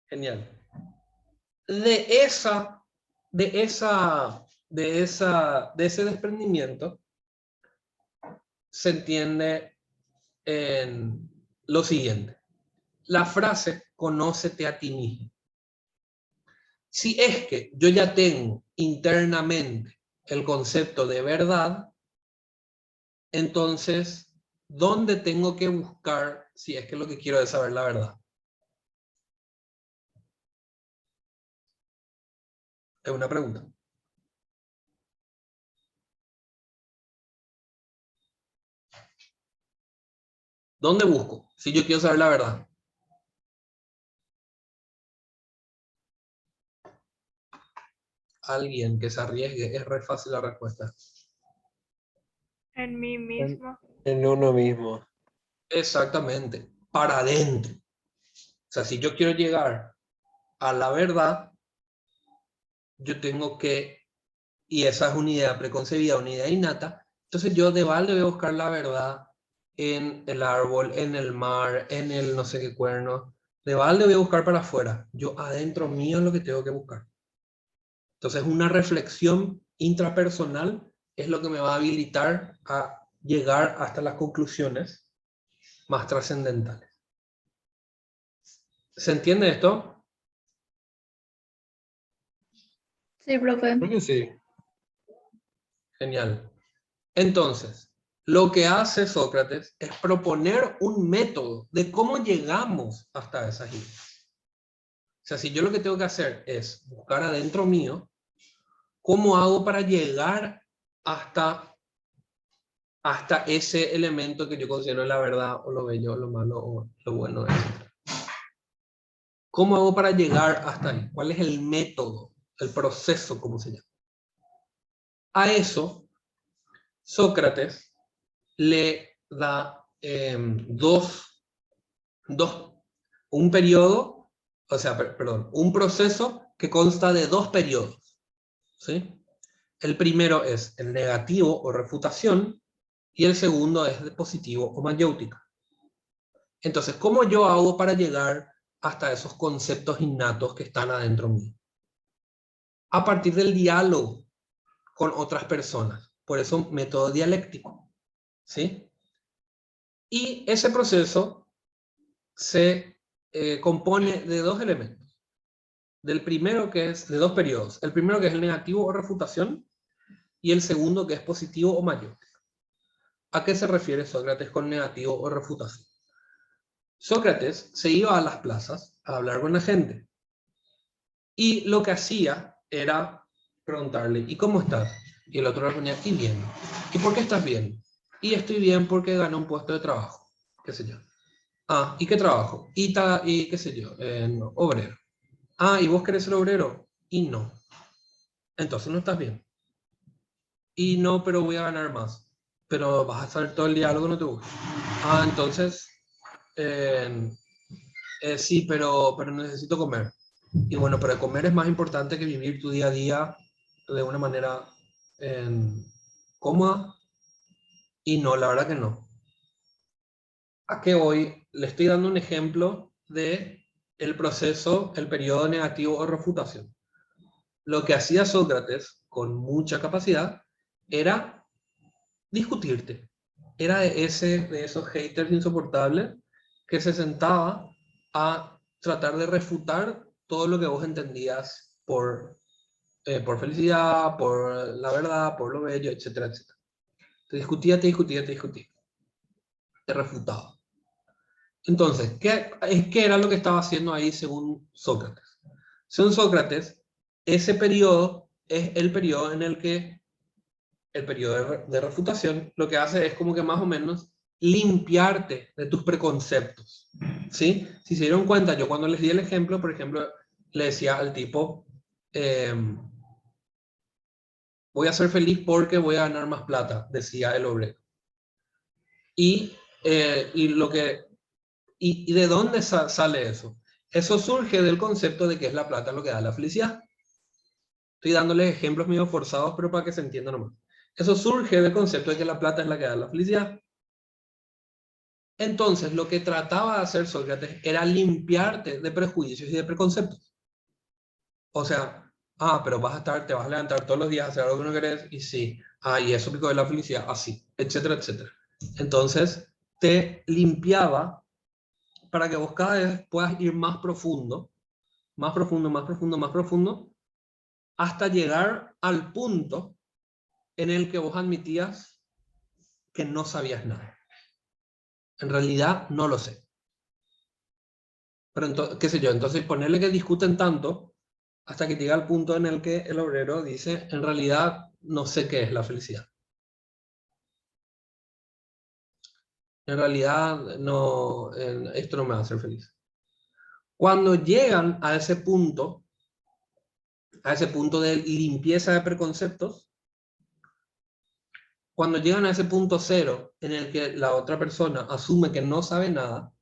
Genial. De ese desprendimiento se entiende en lo siguiente. La frase, conócete a ti mismo. Si es que yo ya tengo internamente el concepto de verdad, entonces, ¿dónde tengo que buscar si es que lo que quiero es saber la verdad? Es una pregunta. ¿Dónde busco si yo quiero saber la verdad? Alguien que se arriesgue, es re fácil la respuesta. En mí mismo. En uno mismo. Exactamente, para adentro. O sea, si yo quiero llegar a la verdad, yo tengo que, y esa es una idea preconcebida, una idea innata, entonces yo de balde voy a buscar la verdad en el árbol, en el mar, en el no sé qué cuerno, de balde voy a buscar para afuera, yo adentro mío es lo que tengo que buscar. Entonces una reflexión intrapersonal es lo que me va a habilitar a llegar hasta las conclusiones más trascendentales. ¿Se entiende esto? Sí, profe. Creo que sí. Genial. Entonces, lo que hace Sócrates es proponer un método de cómo llegamos hasta esas ideas. O sea, si yo lo que tengo que hacer es buscar adentro mío, ¿cómo hago para llegar hasta ese elemento que yo considero la verdad o lo bello o lo malo o lo bueno, etc.? ¿Cómo hago para llegar hasta ahí? ¿Cuál es el método, el proceso, como se llama? A eso, Sócrates le da un periodo, o sea, perdón, un proceso que consta de 2 periodos, ¿sí? El primero es el negativo o refutación y el segundo es de positivo o mayéutica. Entonces, ¿cómo yo hago para llegar hasta esos conceptos innatos que están adentro mío? A partir del diálogo con otras personas. Por eso, método dialéctico, ¿sí? Y ese proceso se compone de 2 elementos. Del primero que es, de 2 periodos. El primero que es el negativo o refutación y el segundo que es positivo o mayéutica. ¿A qué se refiere Sócrates con negativo o refutación? Sócrates se iba a las plazas a hablar con la gente. Y lo que hacía era preguntarle, ¿y cómo estás? Y el otro le ponía, y bien. ¿Y por qué estás bien? Y estoy bien porque gané un puesto de trabajo, qué sé yo. Ah, ¿y qué trabajo? Y qué sé yo, obrero. Ah, ¿y vos querés ser obrero? Y no. Entonces no estás bien. Y no, pero voy a ganar más. Pero vas a saber todo el diálogo, no te gusta. Ah, entonces, sí, pero necesito comer. Y bueno, pero comer es más importante que vivir tu día a día de una manera cómoda. Y no, la verdad que no. ¿A qué voy? Le estoy dando un ejemplo de el proceso, el periodo negativo o refutación. Lo que hacía Sócrates con mucha capacidad era discutirte. Era de esos haters insoportables que se sentaba a tratar de refutar todo lo que vos entendías por felicidad, por la verdad, por lo bello, etcétera, etcétera. Te discutía, te discutía, te discutía. Te refutaba. Entonces, ¿qué era lo que estaba haciendo ahí según Sócrates? Según Sócrates, ese periodo es el periodo en el que el periodo de refutación lo que hace es como que más o menos limpiarte de tus preconceptos, ¿sí? Si se dieron cuenta, yo cuando les di el ejemplo, por ejemplo, le decía al tipo, voy a ser feliz porque voy a ganar más plata, decía el obrero. ¿Y de dónde sale eso? Eso surge del concepto de que es la plata lo que da la felicidad. Estoy dándoles ejemplos medio forzados, pero para que se entienda nomás. Eso surge del concepto de que la plata es la que da la felicidad. Entonces, lo que trataba de hacer Sócrates era limpiarte de prejuicios y de preconceptos. O sea, pero te vas a levantar todos los días a hacer algo que no querés, y sí, y eso pico de la felicidad, así, etcétera, etcétera. Entonces, te limpiaba para que vos cada vez puedas ir más profundo, más profundo, más profundo, más profundo, hasta llegar al punto en el que vos admitías que no sabías nada. En realidad, no lo sé. Pero entonces, qué sé yo, entonces ponerle que discuten tanto hasta que llega al punto en el que el obrero dice, en realidad, no sé qué es la felicidad. En realidad, no, esto no me va a hacer feliz. Cuando llegan a ese punto de limpieza de preconceptos, cuando llegan a ese punto cero en el que la otra persona asume que no sabe nada,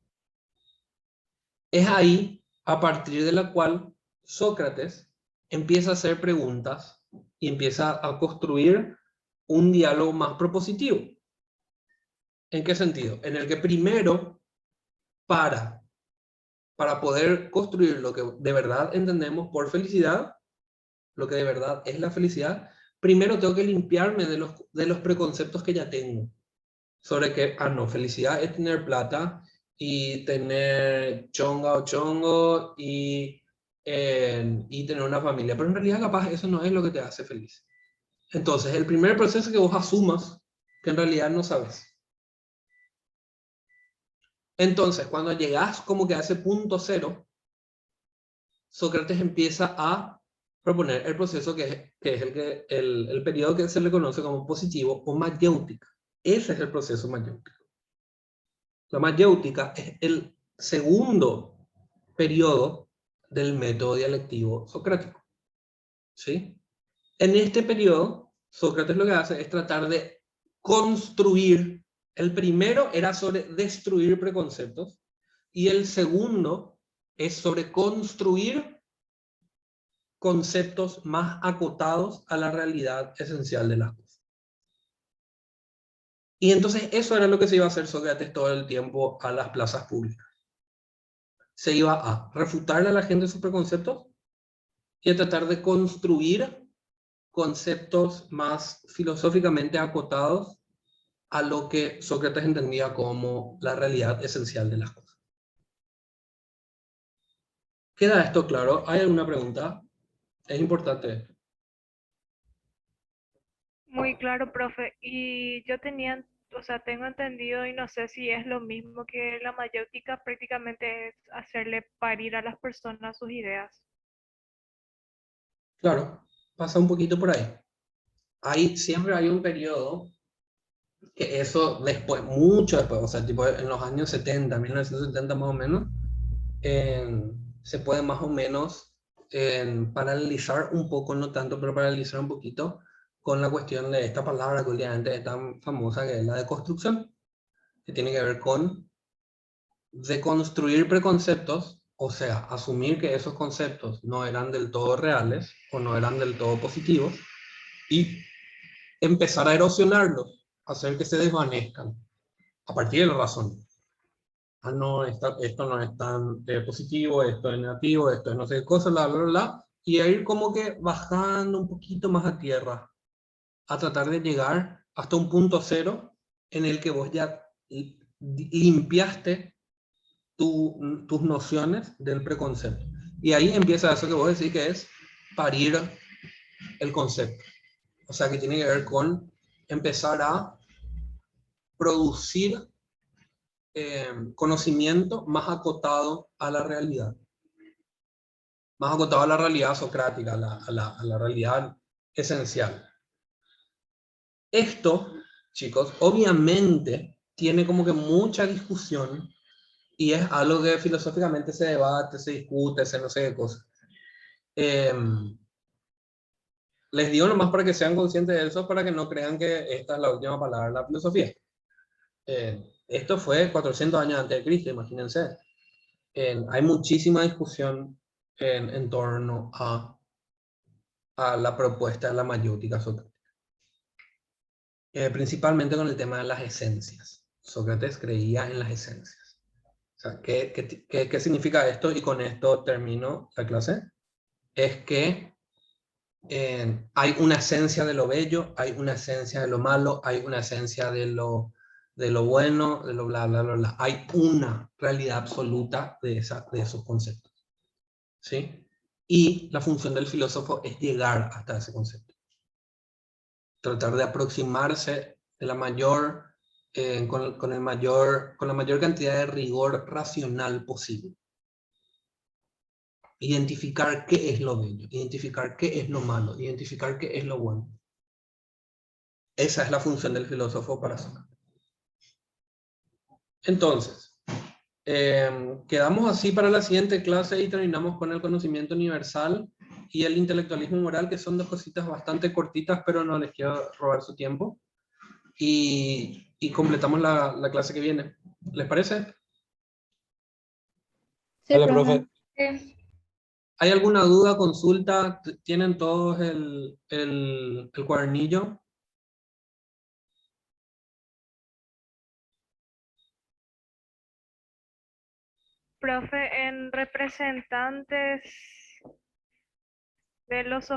es ahí a partir de la cual Sócrates empieza a hacer preguntas y empieza a construir un diálogo más propositivo. ¿En qué sentido? En el que primero, para poder construir lo que de verdad entendemos por felicidad, lo que de verdad es la felicidad, primero tengo que limpiarme de los preconceptos que ya tengo. Sobre que, no, felicidad es tener plata y tener chonga o chongo y tener una familia. Pero en realidad capaz eso no es lo que te hace feliz. Entonces, el primer proceso es que vos asumas que en realidad no sabes. Entonces, cuando llegas como que a ese punto cero, Sócrates empieza a proponer el proceso que es el periodo que se le conoce como positivo o mayéutica. Ese es el proceso mayéutico. La mayéutica es el segundo periodo del método dialectivo socrático. ¿Sí? En este periodo, Sócrates lo que hace es tratar de construir. El primero era sobre destruir preconceptos y el segundo es sobre construir conceptos más acotados a la realidad esencial de las cosas. Y entonces eso era lo que se iba a hacer Sócrates todo el tiempo a las plazas públicas. Se iba a refutarle a la gente sus preconceptos y a tratar de construir conceptos más filosóficamente acotados a lo que Sócrates entendía como la realidad esencial de las cosas. ¿Queda esto claro? ¿Hay alguna pregunta? Es importante. Muy claro, profe. Y yo tenía, o sea, tengo entendido y no sé si es lo mismo que la mayéutica, prácticamente es hacerle parir a las personas sus ideas. Claro, pasa un poquito por ahí. Siempre hay un periodo que eso después, mucho después, o sea, tipo en los años 70, 1970 más o menos, se puede más o menos paralizar un poco, no tanto, pero paralizar un poquito con la cuestión de esta palabra que últimamente es tan famosa, que es la deconstrucción, que tiene que ver con deconstruir preconceptos, o sea, asumir que esos conceptos no eran del todo reales o no eran del todo positivos y empezar a erosionarlos, hacer que se desvanezcan a partir de la razón. No, esto no es tan positivo, esto es negativo, esto es no sé qué cosa, bla, bla, bla, y a ir como que bajando un poquito más a tierra, a tratar de llegar hasta un punto cero en el que vos ya limpiaste tus nociones del preconcepto. Y ahí empieza eso que vos decís que es parir el concepto. O sea, que tiene que ver con empezar a producir conocimiento más acotado a la realidad. Más acotado a la realidad socrática, a la realidad esencial. Esto, chicos, obviamente tiene como que mucha discusión y es algo que filosóficamente se debate, se discute, se no sé qué cosa. Les digo nomás para que sean conscientes de eso, para que no crean que esta es la última palabra de la filosofía. Esto fue 400 años antes de Cristo, imagínense. Hay muchísima discusión en torno a la propuesta de la mayéutica socrática. Principalmente con el tema de las esencias. Sócrates creía en las esencias. O sea, ¿qué significa esto? Y con esto termino la clase. Es que hay una esencia de lo bello, hay una esencia de lo malo, hay una esencia de lo bueno, de lo bla, bla, bla, bla. Hay una realidad absoluta de esos conceptos. ¿Sí? Y la función del filósofo es llegar hasta ese concepto. Tratar de aproximarse de la mayor, con la mayor cantidad de rigor racional posible. Identificar qué es lo bello, identificar qué es lo malo, identificar qué es lo bueno. Esa es la función del filósofo para Sócrates. Entonces, quedamos así para la siguiente clase y terminamos con el conocimiento universal y el intelectualismo moral, que son dos cositas bastante cortitas, pero no les quiero robar su tiempo. Y completamos la clase que viene. ¿Les parece? Sí, Dale, profe. profe. Sí. ¿Hay alguna duda, consulta? ¿Tienen todos el cuadernillo? Profe, en representantes de los